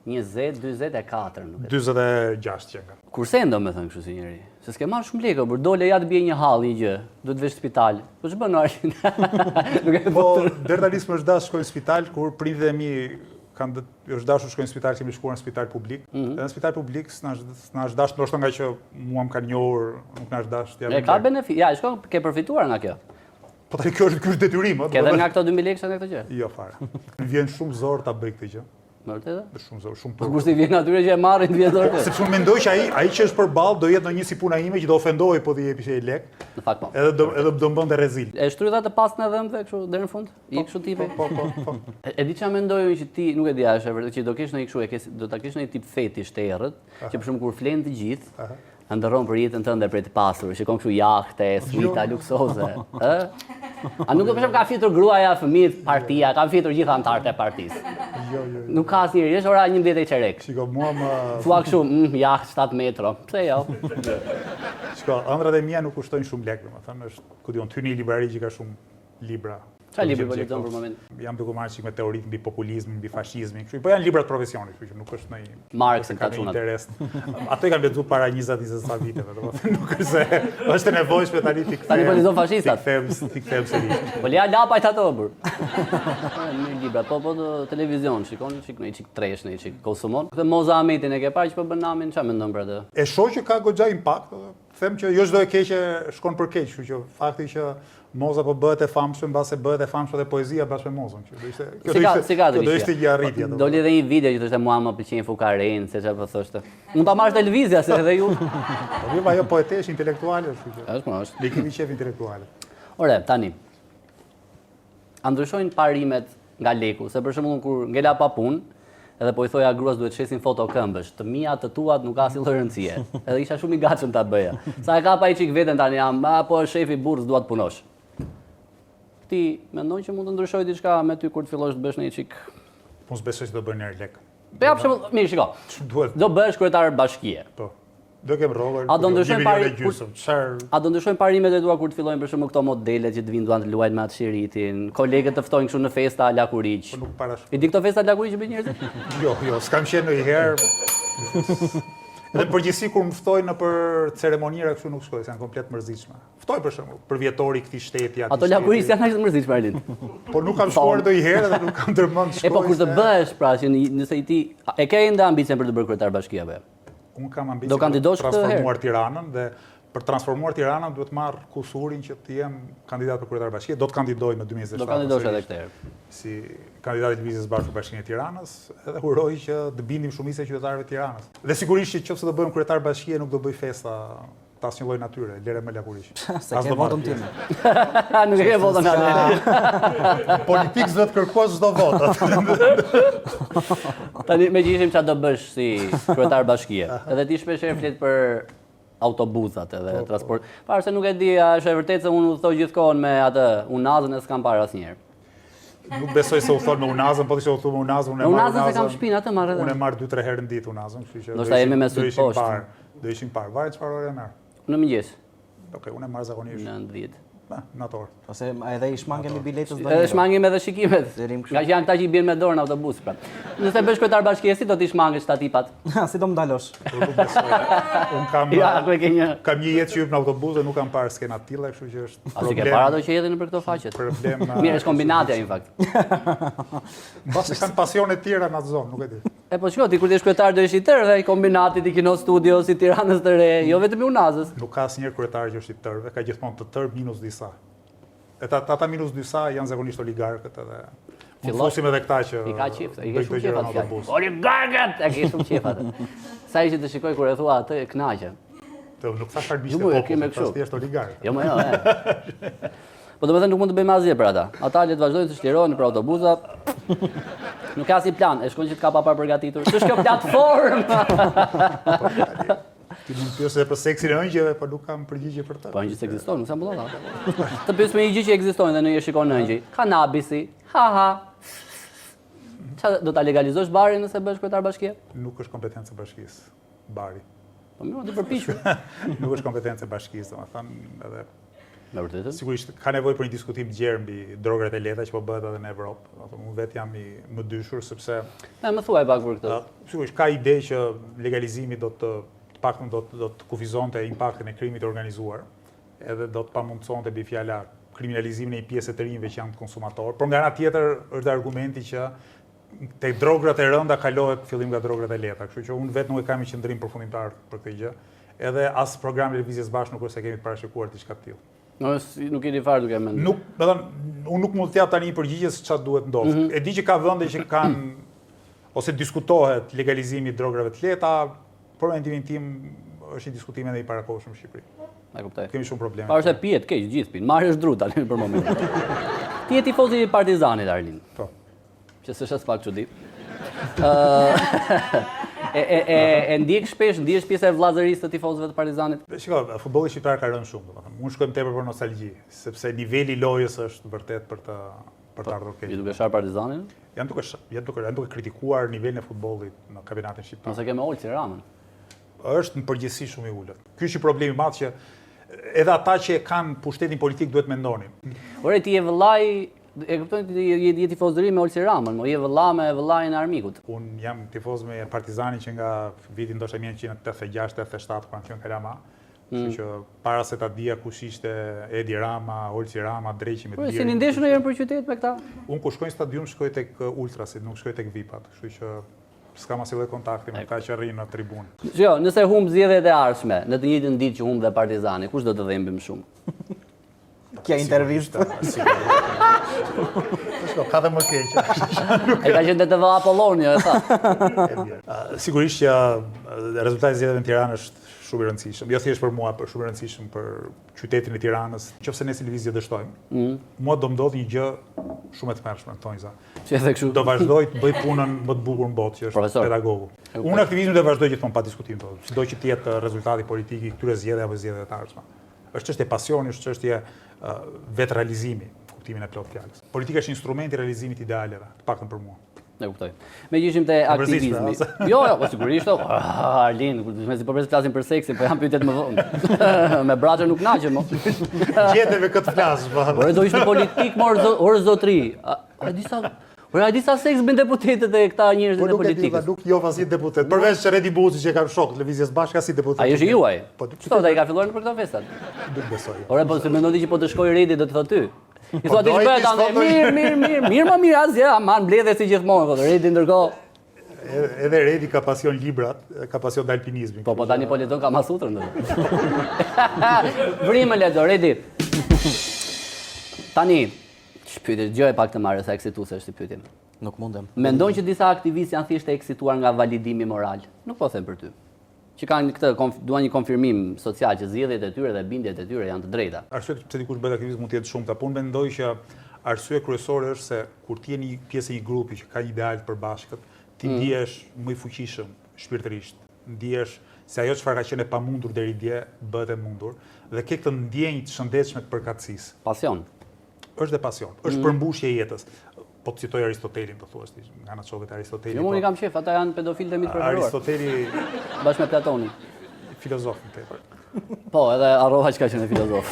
20, 44 nuk e. 46 që nga. Kurse domethënë kështu si njëri. Se s'ke marrë shumë lekë, por dole ja të bie një hall një gjë, duhet vesh spital. Po ç'bën Arli? Nuk e po deri tani s'më është dashur shkoj në spital kur prindërit e mi është dashur shkojnë në spital, kemi shkuar në spital publik. Edhe në spital publik s'na është dashur ndoshta nga që mua më kanë njohur, nuk na është dashur t'japim. E ka benefit. Ja, shkon ke përfituar nga kjo. Po tani kjo është detyrim, Ke edhe nga këto 2000 lekë nga këtë gjë? Jo fare. Më vjen shumë zor ta bëj këtë gjë. Më vërtetë? Është shumë zor, shumë Po turp. kurse vjen atyre që e marrin vjen dorë. Sepse unë mendoj që ai që është përballë do jetë ndonjë si puna ime që do ofendohej po t'i jepish ai lek. Në fakt po. Edhe do mbonte rezil. E shtrydha të pasën edhe më kështu deri në fund? I kështu tipe? Po. E di çfarë mendoj unë që ti nuk e di a është e vërtetë që do kesh ndonjë kështu do ta kesh ndonjë tip fetish të errët, që për shembull kur flen të gjithë, ndërron për jetën tënde prej të pasur, shikon kështu jahte, suita luksoze, ë? A nuk do të ka fitur gruaja, fëmijët, partia, kanë fitur gjithë anëtarët e partisë. Jo. Nuk ka asnjëri, është ora 11 e çerek. Shiko, mua më Thua kështu, jaht 7 metro. Pse jo? Shiko, ëndrat e mia nuk kushtojnë shumë lekë, domethënë është, ku diun, ty në librari që ka shumë libra. Çfarë libri po lexon për moment? Jam duke marrë çik me teoritë mbi populizmin, mbi fashizmin, kështu. Po janë libra të profesionit, kështu që nuk është ndonjë Marx e ka çunat. interes. Ato i kam lexuar para 20 sa viteve, domethënë nuk është se është e nevojshme tani ti Tani po lexon fashistat. Ti kthem sërish. Po leja lapajt ato bur. Në libra, po televizion, shikon, një çik tresh, një çik konsumon. Këtë Moza Ahmetin e ke parë që po bën namin, çfarë mendon për atë? E shoh që ka goxha impakt, them që jo çdo e keqe shkon për keq, kështu që fakti që Moza po bëhet e famshme mbase bëhet e famshme dhe poezia bashkë me Mozën, kjo do ishte kjo do ishte një arritje. Doli edhe një video që thoshte mua më pëlqen Fukaren, se çfarë po thoshte. Mund ta marrësh televizja se edhe ju. Po jo, ajo poetesh intelektuale, kështu që. Është. Ne kemi qef intelektuale. Ore, tani. A ndryshojnë parimet nga leku, se për shembull kur ngela pa punë, edhe po i thoja gruas duhet shesin foto këmbësh, të mia të tuat nuk ka asnjë lloj rëndësie. Edhe isha shumë i gatshëm ta bëja. Sa e kapa ai çik veten tani jam, po shefi burrës dua të punosh. Ti mendon që mund të ndryshojë diçka me ty kur të fillosh të bësh një çik? Po s'besoj se do bëj një lek. Po ja për shembull, mirë, shiko. Duhet. Do bëhesh kryetar bashkie. Po. Do kem rrogën. A do ndryshojnë A do ndryshojnë parimet e tua kur të fillojnë për shembull këto modelet që të vinë duan të luajnë me atë shiritin, kolegët të ftojnë kështu në festa ala kuriq. Po nuk parash. I di këto festa ala kuriq që bëjnë njerëzit? Jo, s'kam qenë ndonjëherë. Edhe në përgjithësi kur më ftojnë në për ceremonira kështu nuk shkoj, janë komplet mërzitshme. Ftoj për shembull, për vjetori i këtij shteti aty. Ato lakuris janë aq të mërzitshme Arlin. Po nuk kam shkuar ndonjëherë dhe nuk kam ndërmend shkoj. E po kur të bëhesh pra që nëse ti e ke ende ambicien për të bërë kryetar bashkia apo? Unë kam ambicien Do kandidosh për këtë herë? transformuar Tiranën dhe për transformuar Tiranën duhet marr kusurin që të jem kandidat për kryetar bashkie. Do të kandidoj në 2027. Do kandidosh edhe këtë herë. si kandidat i Lëvizjes Bashkë Bashkinë e Tiranës, edhe uroj që të bindim shumicën e qytetarëve të Tiranës. Dhe sigurisht që nëse do bëjmë kryetar bashkie nuk do bëj festa të asnjë lloj natyre, lere me lakurish. Se ke votën time. Nuk e ke votën atë. Politik zë të kërkosh çdo vot. Tani me që ishim çfarë do bësh si kryetar bashkie. Edhe ti shpesh flet për autobusat edhe transport. Para se nuk e di, a është e vërtetë se unë udhtoj gjithkohon me atë unazën e s'kam parë asnjëherë. Nuk besoj se u thon me unazën, po të u me unazën, unë e marr Unazën se kam shpinë atë marrë. Unë e marr 2-3 herë në ditë unazën, kështu që Ndoshta jemi me syt poshtë. Do ishim parë. Varet çfarë ore merr. Në mëngjes, Okej, unë e marr zakonisht në 10. në atë orë. Ose edhe i shmangemi biletës do. Edhe shmangim edhe shikimet. Zërim kështu. Nga që janë këta që i bjen me dorë në autobus pra. Nëse bësh kryetar bashkie, si do t'i shmangësh ta tipat? Si do më dalosh? Unë nuk besoj. Unë kam Ja, ku e ke një. kam një jetë që hyp në autobus dhe nuk kam parë skena të tilla, kështu që është A si ke parë ato që hedhin nëpër këto faqet? problem. Mirë, është kombinatja në fakt. Pasi kanë pasione të tjera në atë zonë, nuk e di. E po shko, ti kur ti kryetar do ish i tërë dhe i kombinatit i Kino Studio si Tiranës të re, jo vetëm i Unazës. Nuk ka asnjëherë kryetar që është i tërëve, ka gjithmonë të tërë minus disa. E ata minus disa janë zakonisht oligarkët edhe mund fosim edhe këta që I ka qift, i ke bëjnë shumë këto gjëra qef në atë. autobus. Oligarkët! E ke shumë qef atë. Sa i që të shikoj kur e thua atë, e kënaqe. Të nuk thash arbishte Jo, e popullit, kemi kështu. pas thjesht oligarkë. Jo, më jo, e. Po do të thënë nuk mund të bëjmë asgjë për ata. Ata le të vazhdojnë të shlirohen për autobusa. Nuk ka si plan, e shkon që t'ka pa përgatitur. Ç'është kjo platformë? Ti mund të pyes edhe për seksin e ëngjëve, por nuk kam përgjigje për të. Po ëngjë ekzistojnë, nuk sa mbullata. Të pyes me një gjë që ekzistojnë dhe në një shikon ëngjë. Kanabisi. Ha. Çfarë do ta legalizosh barin nëse bësh kryetar bashkie? Nuk është kompetencë e bashkisë, bari. Po mirë, ti përpiqur. Nuk është kompetencë e bashkisë, domethënë edhe Me vërtetë? sigurisht ka nevojë për një diskutim të gjerë mbi drograt e lehta që po bëhet edhe në Evropë. Domethënë unë vetë jam i më dyshur sepse Më thuaj pak për këtë. sigurisht ka ide që legalizimi do të paktën do të kufizonte impaktin e krimit të organizuar, edhe do të pamundësonte mbi fjala kriminalizimin e një pjesë të rinjve që janë konsumatorë. Por nga ana tjetër është argumenti që tek drograt e rënda kalohet fillim nga drograt e lehta. Kështu që unë vetë nuk e kam një qendrim përfundimtar për këtë gjë. Edhe as programi Lëvizjes Bashkë nuk është se kemi të parashikuar diçka të tillë. Nuk jeni fare duke menduar. Nuk, do të thënë, unë nuk mund të jap tani një përgjigje se çfarë duhet ndodhë. E di që ka vende që kanë ose diskutohet legalizimi i drograve të lehta, por mendimin tim është një diskutim edhe i parakohshëm në Shqipëri. E kuptoj. Kemi shumë probleme. Para se pijet keq gjithë pin. Marrësh dru tani për momentin. Ti je tifoz i Partizanit, Arlin. Po. Që s'është as pak çudi. E ndjek shpesh, ndjesh pjesë e vllazërisë të tifozëve të Partizanit? Shiko, futbolli shqiptar ka rënë shumë, domethënë. Unë shkojmë tepër për nostalgji, sepse niveli i lojës është vërtet për të ardhur keq. Ju duke shar Partizanin? Janë duke kritikuar nivelin e futbollit në kampionatin shqiptar. Mos e ke me Olsi Ramën. Është në përgjithësi shumë i ulët. Ky është problemi i madh që edhe ata që kanë pushtetin politik duhet mendonin. Ore ti je vëllai, e kuptoj ti je tifozëri me Olsi Ramën, mo je vëlla me vëllain e Armikut. Unë jam tifoz me Partizani që nga viti ndoshta 1986-87 kur qenë Kalama. Kështu që para se ta dija kush ishte Edi Rama, Olsi Rama, Dreqi me Po Diri. si ni ndeshën herë për qytet me këta? Unë kur shkoj në stadium shkoj tek ultrasit, nuk shkoj tek VIP-at. Kështu që s'kam asnjë lloj kontakti me ata që rrinë në tribunë. Jo, nëse humb zgjedhjet e ardhshme, në të njëjtën ditë që humb dhe Partizani, kush do të dhëmbim shumë? Kja intervistë. Ka dhe më keq. E ka qenë DTV Apollonia, e tha. Sigurisht që rezultati i zgjedhjeve në Tiranë është shumë i rëndësishëm. Jo thjesht për mua, por shumë i rëndësishëm për qytetin e Tiranës. Nëse ne si lëvizje dështojmë, mua do më ndodhë një gjë shumë e tmerrshme, Tonjza. Që edhe kështu. Do vazhdoj të bëj punën më të bukur në botë, që është Profesor. pedagogu. Unë aktivizmin do vazhdoj gjithmonë pa diskutim, sido që të jetë rezultati politik i këtyre zgjedhjeve apo zgjedhjeve të ardhshme. Është çështje pasioni, është çështje vetë realizimi, kuptimin e plot fjalës. Politika është instrumenti i realizimit të idealeve, të paktën për mua. E kuptoj. Me që ishim te aktivizmi. Jo, po sigurisht. Arlin, me si po pres flasim për seksin, po jam pyetjet më vonë. Me braçë nuk naqem, mo. Gjeteve këtë flas, Por do ishte politik or zotri. A di sa seks bën deputetët e këta njerëzit e politikës. Nuk jo as si deputet. Përveç që Redi Buzi që ka shok Lëvizjes Bashkë si deputet. Ai është juaj. Po çfarë ai ka filluar në për këto festat? Nuk besoj. Ore, po se mendon ti që po të shkoj Redi do të thotë ty. I thua ti bëhet anë mirë asgjë, aman mbledhe si gjithmonë, po Redi ndërkohë. Edhe Redi ka pasion librat, ka pasion dhe alpinizmin. Po tani po lexon Kama Sutrën do. Vrimë lexo Redi. Tani Shpyetje, dëgjoj pak të marrë sa eksituese është i pyetjem. Nuk mundem. Mendon që disa aktivistë janë thjesht e eksituar nga validimi moral? Nuk po them për ty. Që kanë këtë, duan një konfirmim social që zgjedhjet e tyre dhe bindjet e tyre janë të drejta. Arsyet pse dikush bëhet aktivist mund të jetë shumëta, por mendoj që arsye kryesore është se kur ti je një pjesë e një grupi që ka një ideal të përbashkët, ti ndihesh më i fuqishëm shpirtërisht. Ndihesh se ajo çfarë ka qenë e pamundur deri dje bëhet e mundur dhe ke këtë ndjenjë të shëndetshme të përkatësisë. Pasion. Është dhe pasion, është përmbushje e jetës. Po të citoj Aristotelin, po thuash ti, nga ana çovet Aristoteli. Jo, unë i kam shef, ata janë pedofilët e mi të preferuar. Aristoteli Bashkë me Platonin. filozof në tepër. Po, edhe arrova që ka qenë filozof.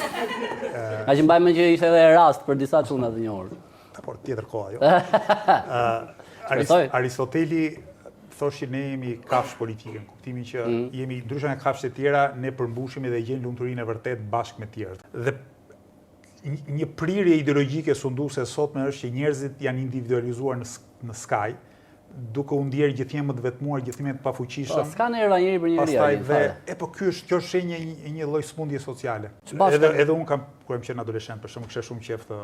Ka që mbajmë që ishte edhe rast për disa çuna të njohur. Por tjetër koha, jo. Aristoteli thoshte ne jemi kafsh politike, në kuptimin që jemi ndryshe nga kafshët e tjera, ne përmbushemi dhe gjejmë lumturinë e vërtet bashkë me të tjerët. Dhe një prirje ideologjike sunduese sotme është që njerëzit janë individualizuar në skaj, duke u ndier gjithnjë të vetmuar, gjithnjë të pafuqishëm. S'ka ndërra njëri për njëri. Pastaj dhe po kjo është shenjë e një lloj smundje sociale. Edhe un kam kur jam qenë adoleshent, për shembull, kisha shumë qejf të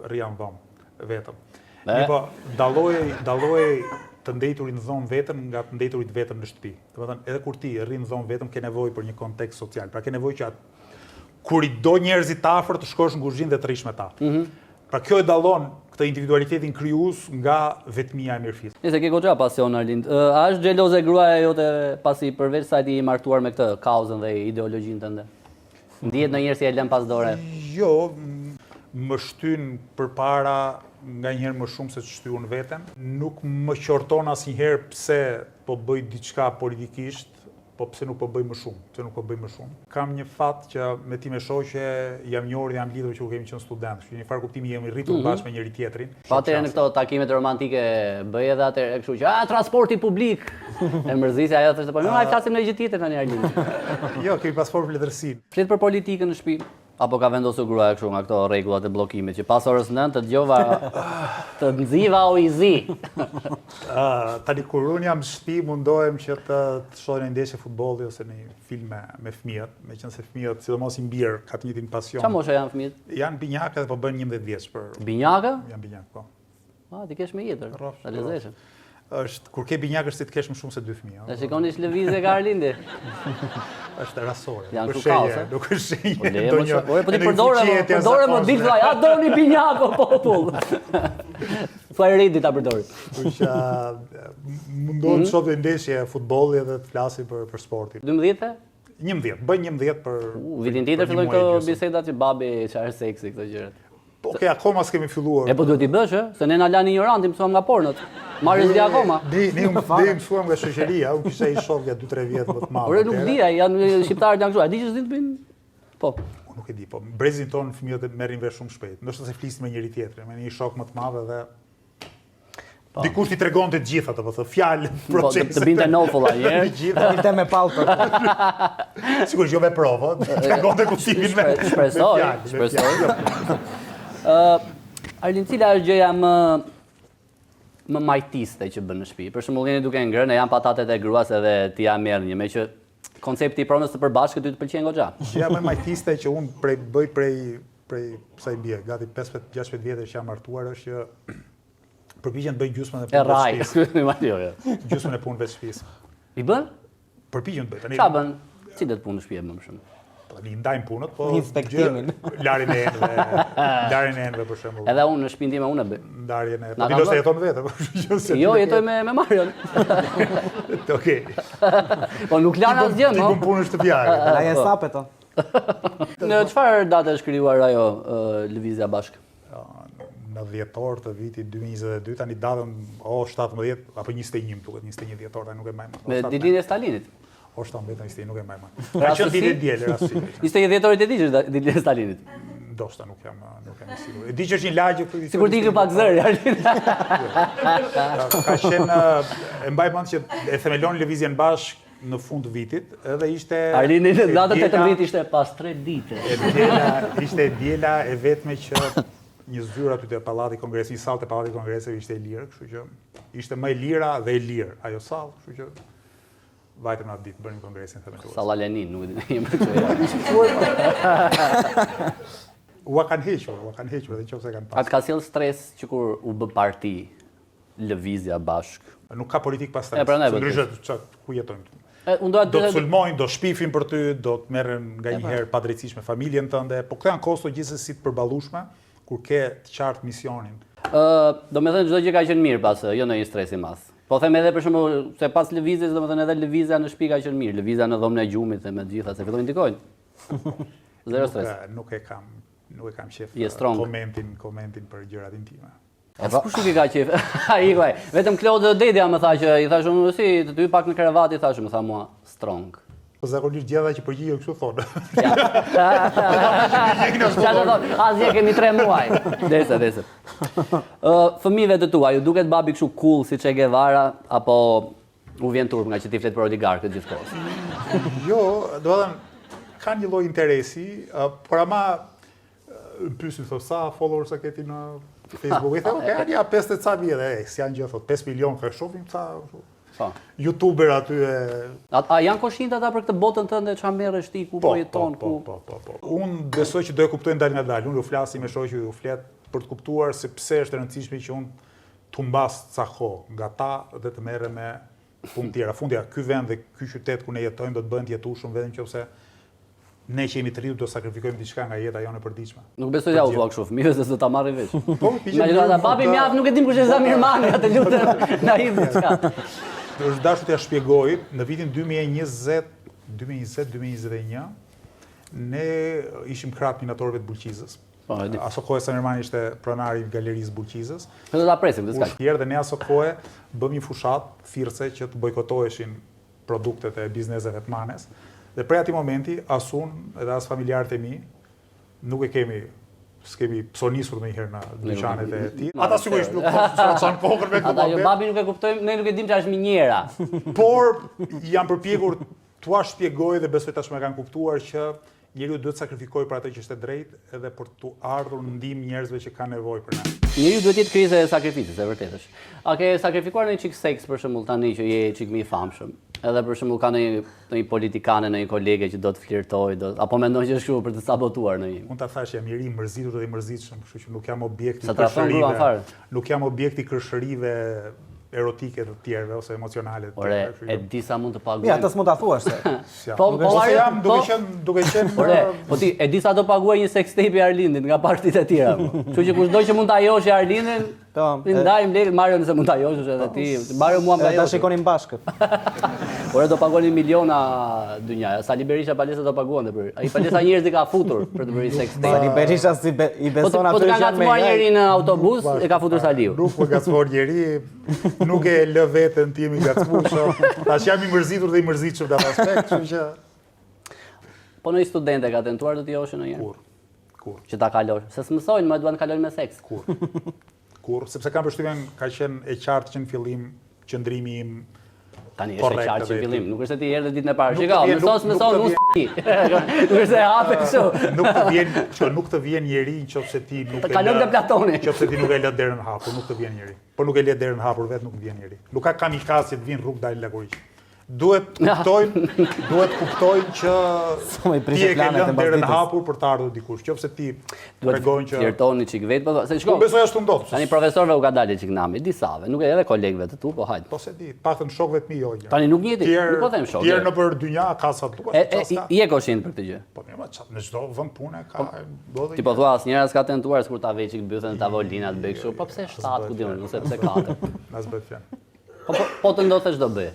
rria në dhomë vetëm. Po dalloj të ndeturit në dhomë vetëm nga të ndeturit vetëm në shtëpi. Domethënë, edhe kur ti rrin në dhomë vetëm ke nevojë për një kontekst social. Pra ke nevojë që kur i do njerëzit të afërt të shkosh në kuzhinë dhe të rish me ta. Pra kjo e dallon këtë individualitetin krijues nga vetmia e mirëfillt. Nëse ke goxha pasion Arlind, a është xheloze gruaja jote pasi përveç sa ti i martuar me këtë kauzën dhe ideologjinë tënde? Ndihet ndonjëherë si e lën pas dore? Jo, më shtyn përpara nganjëherë më shumë se shtyn veten. Nuk më qorton asnjëherë pse po bëj diçka politikisht, po pse nuk po bëj më shumë, Kam një fat që me ti me shoqe jam njohur dhe jam lidhur që u kemi qenë student, kështu një farë kuptimi jemi rritur bashkë me njëri tjetrin. Po atëherë në këto takimet romantike bëj edhe atëherë kështu që transporti publik. E mërzisja ajo thoshte po më ai flasim në gjë tjetër tani Arlind. Jo, kemi pasur vletërsinë. Flet për politikën në shtëpi. Apo ka vendosur gruaja kështu nga këto rregullat e bllokimit që pas orës 9 të dëgjova të nxiva o i zi. Tani kur unë jam në shtëpi mundohem që të shohim një ndeshje futbolli ose një film me fëmijët, meqense fëmijët sidomos i mbir ka të njëjtin pasion. Çfarë moshe janë fëmijët? Janë binjaka dhe po bën 11 vjeç për. Binjaka? Janë binjak, po. Ti kesh me jetër. Ta lezeshëm. Është kur ke binjak është si të kesh më shumë se 2 fëmijë. E shikoni lëvizje ka Arlindi. Është rasore. Janë kukause. Nuk është shenjë. Po ti përdore më dik thaj, a doni binjak o popull. Thuaj Redi ta përdori. Që mundohem të shoh ndeshje futbolli dhe të flasim për sportin. 12? 11, bëj 11 për vitin tjetër fillojnë këto bisedat që babi çfarë seksi këto gjërat. Po akoma s'kemi filluar. Po duhet i bësh, se ne na lanë ignoranti, mësuam nga pornot. Marrës dhe akoma. Ne mësuam nga shoqëria, u kisha i shoh nga 2-3 vjet më të madh. Ore nuk di, janë shqiptarët janë kështu. A di që s'din të bëjnë? Po. Nuk e di, po brezin ton fëmijët merrin vesh shumë shpejt. Ndoshta se flisin me njëri tjetrin, me një shok më të madh edhe dikush i tregonte të gjitha, do të thotë fjalë, procese. Po të binte nofulla një herë. Gjithë Binte me pallto. Sigurisht jo me provë, tregonte kuptimin me. Shpresoj. Arlind, cila është gjëja më majtiste që bën në shtëpi? Për shembull, jeni duke ngrënë, janë patatet e gruas edhe ti ja merr një, me që koncepti i pronës së përbashkët ty të pëlqen goxha. Gjëja më majtiste që unë bëj prej sa i bie, gati 15-16 vjetë që jam martuar është që përpiqen të bëj gjysmën e punëve të shtëpisë. Gjysmën e punëve të shtëpisë. I bën? Përpiqen të bëj. Çfarë bën? Cilat punë në shtëpi më shumë? Tani ndajmë punët, po inspektimin. Larjen e enëve për shembull. Edhe unë në shtëpinë time unë e bëj. Ndarjen e. Po ti do të jeton vetë, po. Jo, jetoj me Marion. Okej. Po nuk lan asgjë, Ti bën punën shtëpiare. Ai e sapet o. Në çfarë date është krijuar ajo lëvizja bashkë? Në dhjetor të vitit 2022, tani datën 17 apo 21 më duket, 21 dhjetor, tani nuk e mbaj më. Me ditën e Stalinit. O shtam vetëm ishte, nuk e mbaj më. Ka qenë ditë diel rasti. Ishte 10 dhjetorit e ditës ditën e Stalinit. Ndoshta nuk jam i sigurt. E di që është një lagje këtu. Sigur ti ke pak zëri, Arlind. Ka qenë e mbaj mend që e themelon lëvizjen bashkë në fund të vitit, edhe ishte Arlindi në datën 18 ishte pas 3 ditë. Ishte diela e vetme që një zyrë aty te Pallati i Kongresit, një sallë te Pallati i Kongresit ishte e lirë, kështu që ishte më e lira dhe e lirë ajo sallë, kështu që vajtëm në atë ditë, bënim kongresin themelues. Salla Lenin, nuk e di. ua kanë hequr edhe nëse kanë A pasur. të ka sjell stres që kur u bë parti lëvizja bashk? Nuk ka politik pas stres. prandaj, Ndryshe ku jetojmë. Unë doa Do të sulmojnë, do shpifin për ty, do të merren nganjëherë padrejtisht me familjen tënde, po këto janë kosto gjithsesi të përballueshme kur ke të qartë misionin. Do me thënë çdo gjë ka qenë mirë pas, jo në një stres i madh. Po them edhe për shembull se pas lëvizjes, domethënë edhe lëvizja në shtëpi ka qenë mirë, lëvizja në dhomën e gjumit dhe me të gjitha se fillojnë ndikojnë. Zero stres. Nuk e kam qef Je strong. komentin për gjërat intime. Kush nuk i ka qef? Ai kuaj. Vetëm Claude Dedja më tha që i thash unë si të ty pak në krevat i thash më tha mua strong. Po zakonisht gjitha që përgjigjen kështu thonë. Çfarë do thon? Asgjë kemi 3 muaj. Dese. Fëmijëve të tua, ju duket babi kështu cool si Che Guevara apo u vjen turp nga që ti flet për oligarkët gjithkohës? Jo, do të thënë kanë një lloj interesi, por ama pyesin thotë sa followers a keti në Facebook. I thënë, okay, ja 50 ca vjet, s'janë gjë thotë 5 milion ka shohim ca Po. YouTuber aty e A janë koshint ata për këtë botën tënde çfarë merresh ti ku po jeton ku? Po. Unë besoj që do e kuptojnë dal nga dal. Unë u flasi me shoqë, u flet për të kuptuar se pse është e rëndësishme që unë të mbas ca kohë nga ta dhe të merrem me punë tjera. Fundja, ky vend dhe ky qytet ku ne jetojmë do të bëhen të jetueshëm vetëm nëse ne që jemi të rritur do sakrifikojmë diçka nga jeta jonë e përditshme. Nuk besoj ja u thua kështu, fëmijëve se do ta marrin vesh. Po, Imagjino babi mjaft nuk e dim kush është Zamir Mani, të lutem, na i diçka. Është dashur t'ja shpjegoj, në vitin 2020-2021, ne ishim krap minatorëve të Bulqizës. Po, e di. Aso kohë Samir Mani ishte pronari i galerisë Bulqizës. Ne do ta presim këtë skaq. Dhe ne aso kohë bëm një fushat thirrse që të bojkotoheshin produktet e bizneseve të manes. Dhe prej atij momenti, as unë edhe as familjarët e mi, nuk s'kemi psonisur ndonjëherë në dyqanet e tij. Ata sigurisht nuk çan kokën me Ata jo këtë. babi nuk e kuptojmë, ne nuk e dim çfarë është minjera. Por jam përpjekur t'ua shpjegoj dhe besoj tashmë e kanë kuptuar që njeriu duhet të sakrifikojë për atë që është e drejtë edhe për t'u ardhur në ndihmë njerëzve që kanë nevojë për ne. Njeriu duhet jetë krize e sakrificës, e vërtetë është. A ke sakrifikuar në çik seks për shembull tani që je çik më i famshëm? Edhe për shembull ka ndonjë politikane, ndonjë kolege që do të flirtojë, apo mendon që është kështu për të sabotuar në një? Unë ta thash jam i ri, mërzitur dhe i mërzitshëm, kështu që nuk jam objekti Sa trafon gruan fare. Nuk jam objekti kërshërive erotike të tjerëve ose emocionale të Ore, tjerëve. e di sa mund të paguaj. Ja, tas mund ta thuash se. Po, Ose jam duke qenë Ore, po ti e di sa do paguaj një sex tape i Arlindit nga partitë e tjera. Kështu që kushdo që mund ta ajosh Arlindin, i ndajmë lekë, Mario nëse mund ta ajosh edhe ti. Mario mua më Ta ajosh. shikonin bashkë. Ore do paguani miliona dynja. Sali Berisha Palesa do paguante për. Ai Palesa njerëz i ka futur për të bërë sex tape. Sali Berisha i Po beson të aty ka ngacmuar njëri në autobus, e ka futur Saliu. Nuk më gacmon njeri, nuk e lë veten tim i gacmueshëm. Tash jam i mërzitur dhe i mërzitshëm në atë aspekt, kështu që Po në studente ka tentuar të joshin ndonjëherë. kur. Që ta kalosh. Se s'mësojnë, më duan të kalojnë me seks. Kur, sepse kam përshtypjen ka qenë e qartë që në fillim qëndrimi im Tani është e korrekt qartë që edhe fillim, nuk është se ti erdhe ditën e parë. Nuk Shiko, të vjen- mëson, nuk të unë Nuk është se hape kështu. nuk të vjen njeri nëse ti nuk e Kalon te Platoni. Nëse ti nuk e lë derën hapur, nuk të vjen njeri. Po nuk e lë derën hapur vetë nuk vjen njeri. Nuk ka kamikaze të vinë rrugë dalin laguriq. Duhet kuptojnë që i ti prishet e ke planet e lënë derën mbasdites. hapur për të ardhur dikush. Nëse ti Duhet tregojnë që flirtoni çik vetë, po se shko. Unë besoj ashtu ndodh. Tani profesorëve u ka dalë çik nami, disave, nuk edhe kolegëve të tu, po hajde. Po se di, paktën shokëve të mi jo. Tani nuk njëti, nuk po them shok. Tjerë nëpër dynja ka sa duhet. I e koshin për këtë gjë. Po mirë, në çdo vend pune ka ndodhi. Ti po thua asnjëra s'ka tentuar sikur ta veçik mbythen tavolinat bëj kështu, po pse 7 ku diun, nëse pse 4. Nas bëj fjalë. Po të ndodhte ç'do bëj.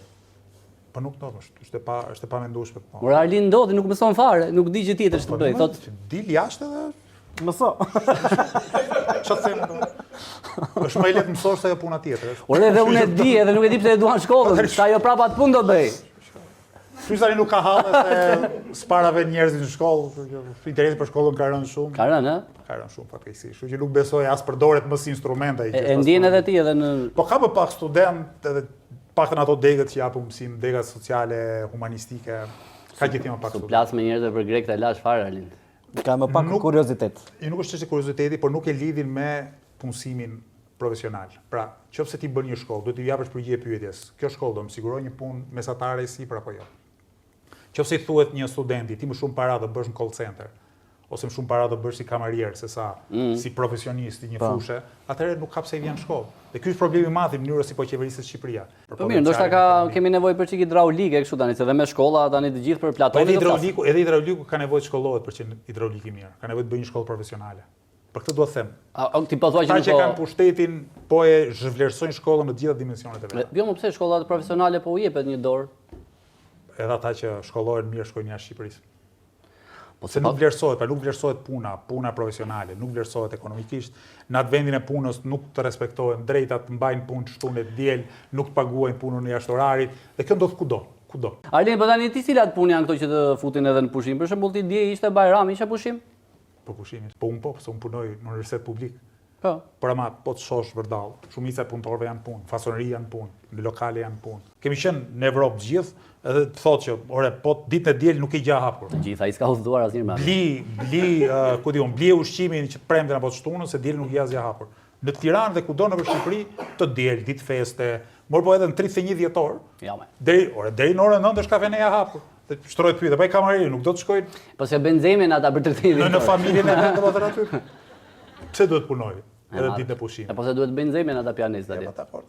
Po nuk ndodh, është e pa mendueshme. Por Arlin ndodhi, nuk mëson fare, nuk di gjë tjetër ç'të bëj. Thotë, dil jashtë edhe Mëso. çfarë them? Është më lehtë mësosh se ajo puna tjetër. ore edhe unë e di, edhe nuk e di pse e duan shkollën. Sa ajo prapa atë punë do bëj. Tani nuk ka hallë se s'parave njerëzit në shkollë, interesi për shkollën ka rënë shumë. Ka rënë, ë? Ka rënë shumë fatkeqësisht. Kështu që nuk besoj as përdoret më si instrument ai. E ndjen edhe ti edhe në Po ka më pak student edhe paktën ato degët që japin mësim, degat sociale, humanistike, ka gjithë më pak student. plas me njerëzve për grek të lash fare Arlin. Ka më pak kuriozitet. I nuk është çështje kurioziteti, por nuk e lidhin me punësimin profesional. Pra, nëse ti bën një shkollë, duhet t'i japësh përgjigje pyetjes. Kjo shkollë do më siguroj një punë mesatare sipër apo jo? Nëse i thuhet një studenti, ti më shumë para do bësh në call center, ose më shumë para do bësh si kamarier se sa si profesionist i një fushe, atëherë nuk ka pse i vjen shkollë. Dhe ky është problemi i madh i mënyrës si po qeveriset Shqipëria. Po mirë, ndoshta kemi nevojë për çik hidraulike kështu tani, se dhe me shkolla tani të gjithë për platonin. Edhe hidrauliku ka nevojë të shkollohet për që hidraulik i mirë. Ka nevojë të bëjë një shkollë profesionale. Për këtë duhet të them. Ti po thua që që kanë pushtetin, po e zhvlerësojnë shkollën në të gjitha dimensionet e vet. Jo, më pse shkollat profesionale po u jepet një dorë? Edhe ata që shkollohen mirë shkojnë jashtë Shqipërisë. Se nuk vlerësohet, nuk vlerësohet puna profesionale, nuk vlerësohet ekonomikisht. Në atë vendin e punës nuk të respektohen drejtat, mbajnë punë shtunë e diel, nuk të paguajnë punën e jashtë orarit, dhe kjo ndodh kudo. Arlin, po tani ti cilat punë janë këto që të futin edhe në pushim? Për shembull ti dje ishte Bajram, isha pushim? Po pushimin. Po unë se unë punoj në universitet publik. Po. Por ama po të shosh vërdall, shumica e punëtorëve janë punë, fasoneri janë punë, në lokale janë punë. Kemi qenë në Evropë gjithë, edhe të thotë që, ore, po ditën e diel nuk i gja hapur. Të gjithë, ai s'ka udhëzuar asnjë më. Blie ushqimin që të premten apo të shtunën se diel nuk i gja hapur. Në Tiranë dhe kudo në Shqipëri të diel, ditë feste, morë po edhe në 31 dhjetor. Ja më. Deri në orën 9 është kafeneja hapur. Dhe shtrohet pyetje, po ai kamareri nuk do të shkojnë. Po se benzemin ata për 30. Në familjen e vet domethënë aty. Pse duhet punojë? Edhe ditën e pushimit. Po se duhet benzemin ata pianistë atje. Dakor.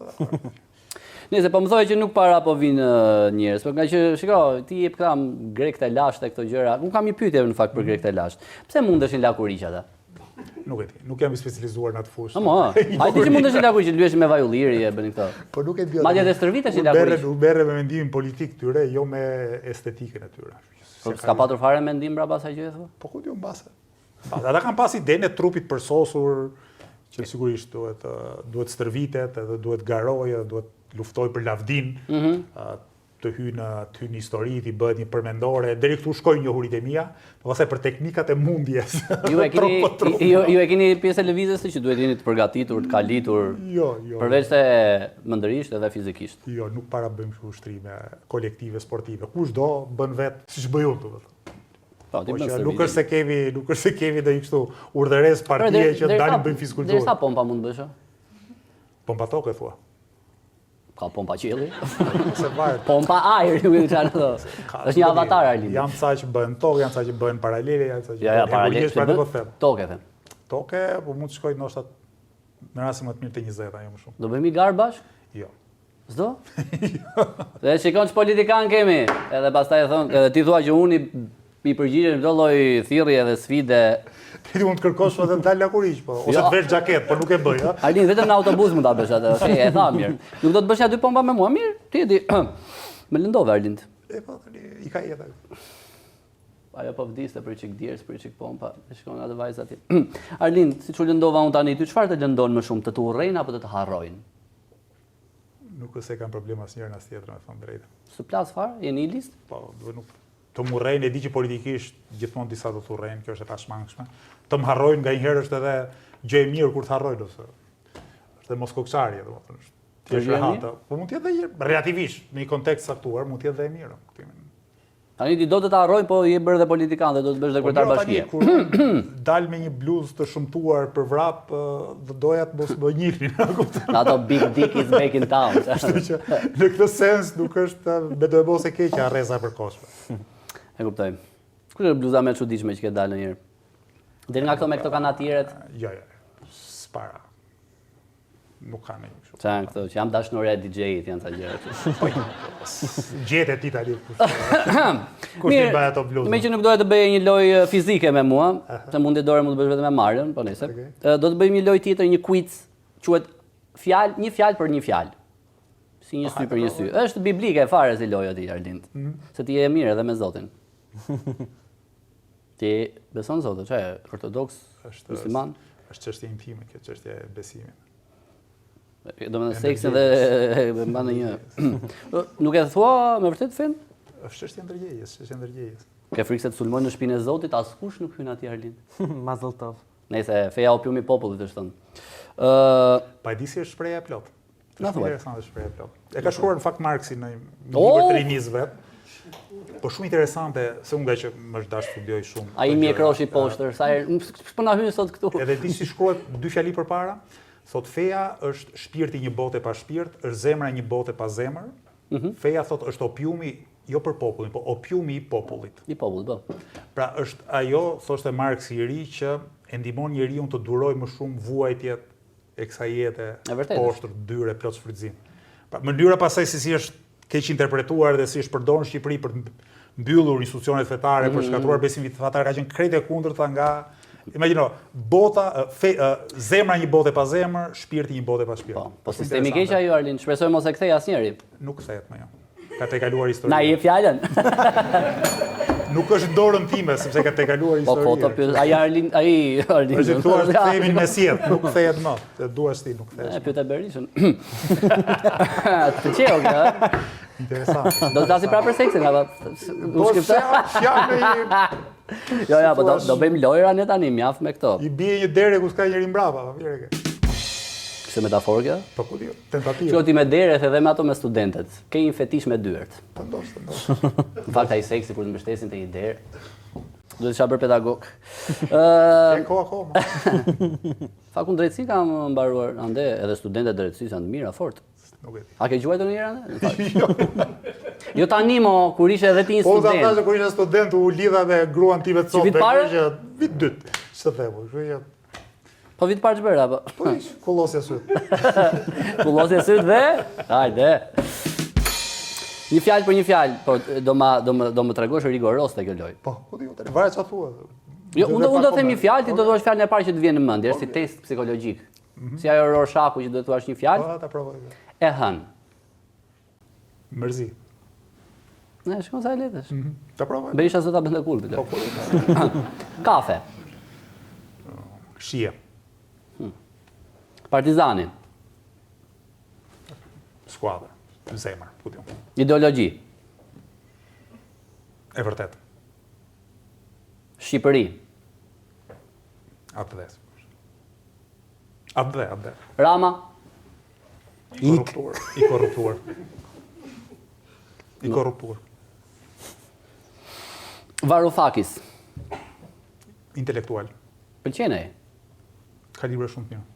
Nëse po më thoj që nuk para po vinë njerëz, por nga që shiko, ti jep kam grek të lashtë këto gjëra. Unë kam një pyetje në fakt për grek të lashtë. Pse mundeshin lakuriq ata? Nuk e di, nuk jam i specializuar në atë fushë. Ai ti që mundesh lakuriq, luhesh me vaj ulliri e bëni këto. Po nuk e di. Madje edhe stërvitesh lakuriq. U berre me mendimin politik tyre, jo me estetikën e tyre. Po s'ka patur fare mendim brapa asaj gjë thua? Po ku di mbase. Ata kanë pas idenë e trupit përsosur, që sigurisht duhet stërvitet, edhe duhet garojë, duhet luftoj për lavdin, të hynë në histori, të bëhet një përmendore, deri këtu shkojnë njohurit e mia, pastaj për teknikat e mundjes. Ju e keni pjesë e lëvizjes që duhet jeni të përgatitur, të kalitur. Jo. Përveç se mëndërisht edhe fizikisht. Jo, nuk para bëjmë kështu ushtrime kolektive sportive. Kushdo bën vetë siç bëj unë domethënë. Po, nuk është se kemi ndonjë kështu urdhëres partie që dalim bëjmë fizikulturë. Derisa pompa mund bësh? Pompa tokë thua. Ka pompa qielli. Se varet. Pompa ajri, nuk e di çfarë do. Është një avatar Arlin. Janë ca që bëhen tokë, janë ca që bëhen paralele, janë ca që bëhen paralele. Tokë them. Tokë, po mund të shkoj ndoshta në rast më të mirë te 20 jo më shumë. Do bëhemi gar bashk? Jo. S'do? Dhe shikon ç'politikan kemi. Edhe pastaj thon, edhe ti thua që unë i përgjigjem çdo lloj thirrje dhe sfide. Ti mund të kërkosh edhe të dal lakuriq, po ose të vesh xhaket, por nuk e bëj, ha. Alin vetëm në autobus mund ta bësh atë. Okej, e tha mirë. Nuk do të bësh aty pompa me mua, mirë. Ti e di. Më lëndove Arlind. E po tani i ka jeta. Ajo po vdiste për çik djerës, për çik pompa, e shkon atë vajza aty. Arlind, siç u lëndova unë tani, ty çfarë të lëndon më shumë, të urrejnë apo të të harrojnë? Nuk është se kanë problem asnjërin as tjetrën, me thënë drejtë. Së plas fare, jeni i listë? Po, nuk të më urrejnë, e di që politikisht gjithmonë disa do të urrejnë, kjo është e pashmangshme. Të më harrojnë nganjëherë është edhe gjë e mirë kur të harrojnë ose. Është edhe moskokçarje, domethënë. Ti je rehatë. Po mund të jetë edhe relativisht në një kontekst saktuar, mund të jetë edhe e mirë. Tani ti do të ta harrojnë, po je bërë dhe politikan dhe do të bësh dhe kryetar bashkie. Kur dal me një bluzë të shëmtuar për vrap, doja të mos më njihnin. Ato big dick is back in town. Kështu që në këtë sens nuk është me do e mos e keqja arreza për koshme. E kuptoj. Kush është bluza më e çuditshme që ke dalë ndonjëherë? Deri nga këto me këto kanatierët? Jo. S'para. Nuk ka ndonjë kështu. Çan këto që jam dashnore e DJ-it janë ca gjëra. Po. Gjetë ti tani. Kush i bëj ato bluzë? Meqenëse nuk doja të bëje një lojë fizike me mua, se mundi dorë mund të bësh vetëm me Marion, po nesër. Do të bëjmë një lojë tjetër, një quiz, quhet një fjalë për një fjalë. Si një sy për një sy. Është biblike fare si loja ti Arlind. Se ti je mirë edhe me Zotin. Ti beson Zotin, çfarë? Ortodoks, musliman? Është çështje intime, kjo çështje e besimit. Do më seksin dhe mban një. Nuk e thua me vërtet fen? Është çështje ndërgjegjës, Ke frikë se të sulmojnë në shpinën e Zotit, askush nuk hyn aty Arlind. Mazel tov. Nëse feja opiumi i popullit është thënë. Pa e di si është shpreha e plot. Na thuaj. Interesante shpreha e plot. E ka shkruar në fakt Marksi në libër të rinis vet. Po shumë interesante, se unë nga që më është dash studioj shumë. Ai mi e kroshi poshtër, sa herë s'po na hyn sot këtu. Edhe di si shkruhet dy fjali përpara. Thot feja është shpirti një bote pa shpirt, është zemra një bote pa zemër. Feja thot është opiumi jo për popullin, po opiumi i popullit. I popullit, po. Pra është ajo, thoshte Marx i ri, që e ndihmon njeriu të duroj më shumë vuajtjet e kësaj jete, poshtër, dyre, plot shfrytëzim. Pra mënyra pasaj si është keq interpretuar dhe si është përdorur në Shqipëri për mbyllur institucionet fetare, për shkatruar besimin fetar, ka qenë krejt e kundërta nga imagjino, zemra një botë pa zemër, shpirti një botë pa shpirt. Po sistemi keq ajo Arlind, shpresoj mos e kthej asnjëri. Nuk kthehet më jo. Ka tejkaluar historia. Na jep fjalën. Nuk është dorën time sepse ka tejkaluar historia. Po po, ai Arlind. Është thua të themi në mesjet, nuk kthehet më. Të duash ti, nuk kthehet. E pyeta Berishën. Të çeo kjo. Interesant. Do të dasi prapë për seksin, apo? Do të fjalë Jo, po do bëjmë lojra ne tani, mjaft me këto. I bie një dere ku s'ka njëri mbrapa, mirë ke. Kështë metaforë kjo? Po ku dio, tentativë. Shko ti me deret edhe me ato me studentet. Ke një fetish me dyert. Po ndoshta. Në fakt ai seksi kur të mbështesin te një derë. Duhet isha bërë pedagog. E ko akoma. Fakun drejtësi kam mbaruar, ande edhe studentet drejtësisë janë të mira fort. Nuk e di. A ke gjuajtur një herë? Jo tani mo, kur ishe edhe ti një Po student. ta thashë kur isha student u lidha me gruan time të vit sot, parë? vit dytë. Ç'të them, kështu që Po vit parë ç'bëra apo? po ish kullosja syt. Kullosje syt dhe? Hajde. Një fjalë për një fjalë, po do më tregosh rigoros te kjo lojë. Po, ku dio tani, varet çfarë thua. Jo, unë do të them një fjalë, ti do të thuash fjalën e parë që të vjen në mendje, është si test psikologjik. Si ajo Rorschach që do të thuash një fjalë, Po ta provoj. e hën. Mërzi. Ne shkon sa e letesh. Ta provoj. Berisha sot ta bënte kulp. Po, po. Kafe. Shije. Partizani. Skuadër. Zemër, ku dio. Ideologji. E vërtet. Shqipëri. Atë. Atë. Rama. I korruptuar. I korruptuar. Varoufakis. Intelektual. Pëlqen ai. Ka libra shumë të mirë.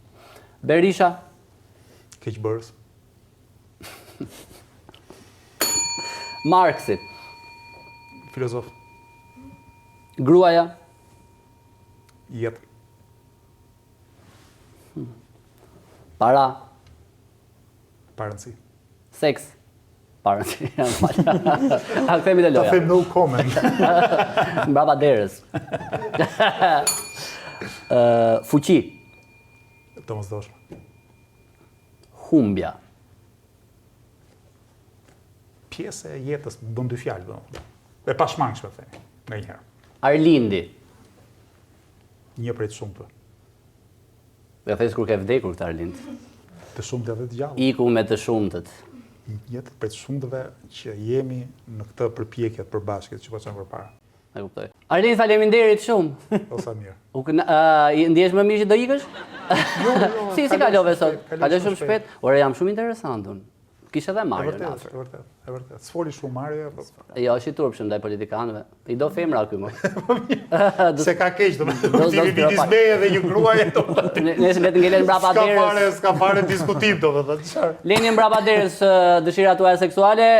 Berisha. Keqbërës. Marxi. Filozof. Gruaja. Jetë. Para. Parëndësi. Seks. Parëndësi. A kthemi te Ta loja. them no comment. Mbrapa derës. Fuqi. Domosdoshme. Humbja. Pjesë e jetës bën dy fjalë, domethënë. E pashmangshme thënë, nganjëherë. Arlindi. Një prej të shumtë. Dhe thes kur ke vdekur këtë Arlind. Të shumtë edhe të gjallë. Iku me të shumtët. Një prej të shumtëve që jemi në këtë përpjekje të përbashkët që po çon përpara. E kuptoj. Arlind, faleminderit shumë. O sa mirë. Ndjesh më mirë që do ikësh? Si kalove sot? Kaloj shumë shpejt. Ore, jam shumë interesant unë. Kishe edhe Mario në afër. E vërtet. S'foli shumë Mario, po. Jo, është i turpshëm ndaj politikanëve. I do femra ky më. Se ka keq domethënë. Ti midis meje dhe një gruaje domethënë. Nëse le të ngelen mbrapa derës. Ska fare diskutim domethënë. Çfarë? Leni mbrapa derës dëshirat tuaja seksuale.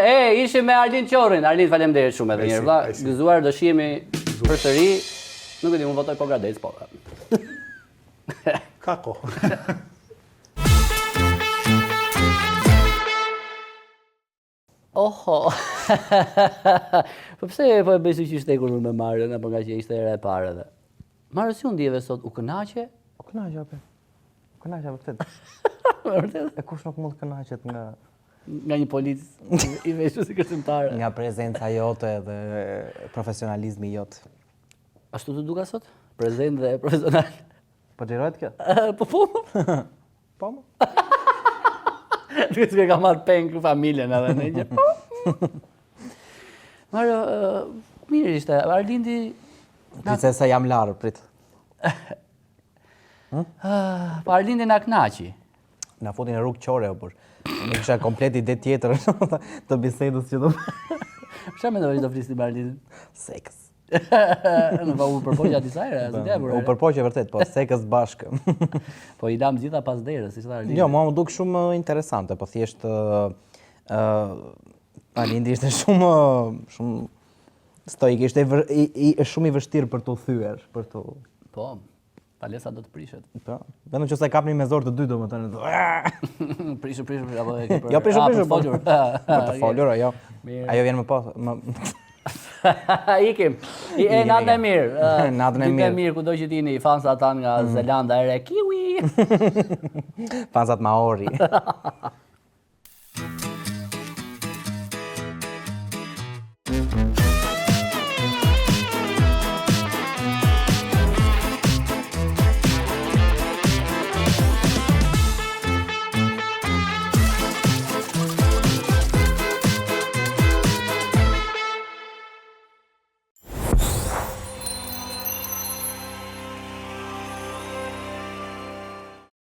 Ishim me Arlind Qorrin. Arlind, faleminderit shumë edhe një herë. Valla, gëzuar do shihemi përsëri. Nuk e di, unë votoj po Gradec, po. Ka kohë. Oho. Po pse po e bëj si që shtekur me Mario, apo nga që ishte era e parë edhe. Mario, si u ndjeve sot, u kënaqe? U kënaqja apo? U kënaqja vërtet. Vërtet? E kush nuk mund të kënaqet nga një polic i veshur si kërcimtare. nga prezenca jote dhe profesionalizmi jot. Ashtu të duka sot? Prezent dhe profesional. Po xhirohet kjo? Po. Po. Duke s'ke ka marrë peng familjen edhe në gjë. Mario, mirë ishte. Arlindi... Princesa jam larë, prit. Po Arlindi na knaqi. Na futin në rrugë qore, por ne kisha komplet ide tjetër të bisedës që do. Çfarë mendoj do flisni me Arlindin? Seks. Në u përpoqja disa herë, U përpoqje vërtet, po sekës bashkë. Po i lam gjitha pas derës, ishte Arlindi. Jo, mua më duk shumë interesante, po thjesht Lindi ishte shumë stoik, ishte shumë i vështirë për të thyer, për të... Po, palesa do të prishet. Po, vetëm që se kapni me zorë të dy, domethënë. Prishu, apo e ke për... Jo, prishu, për të folur. Për të folur, ajo. Mirë. Ajo vjen më pas. Ikim. Natën e mirë. Natën e Ditë mirë. e mirë kudo që t'jeni, fansat tan nga Zelanda e Re, kiwi. Fansat Maori.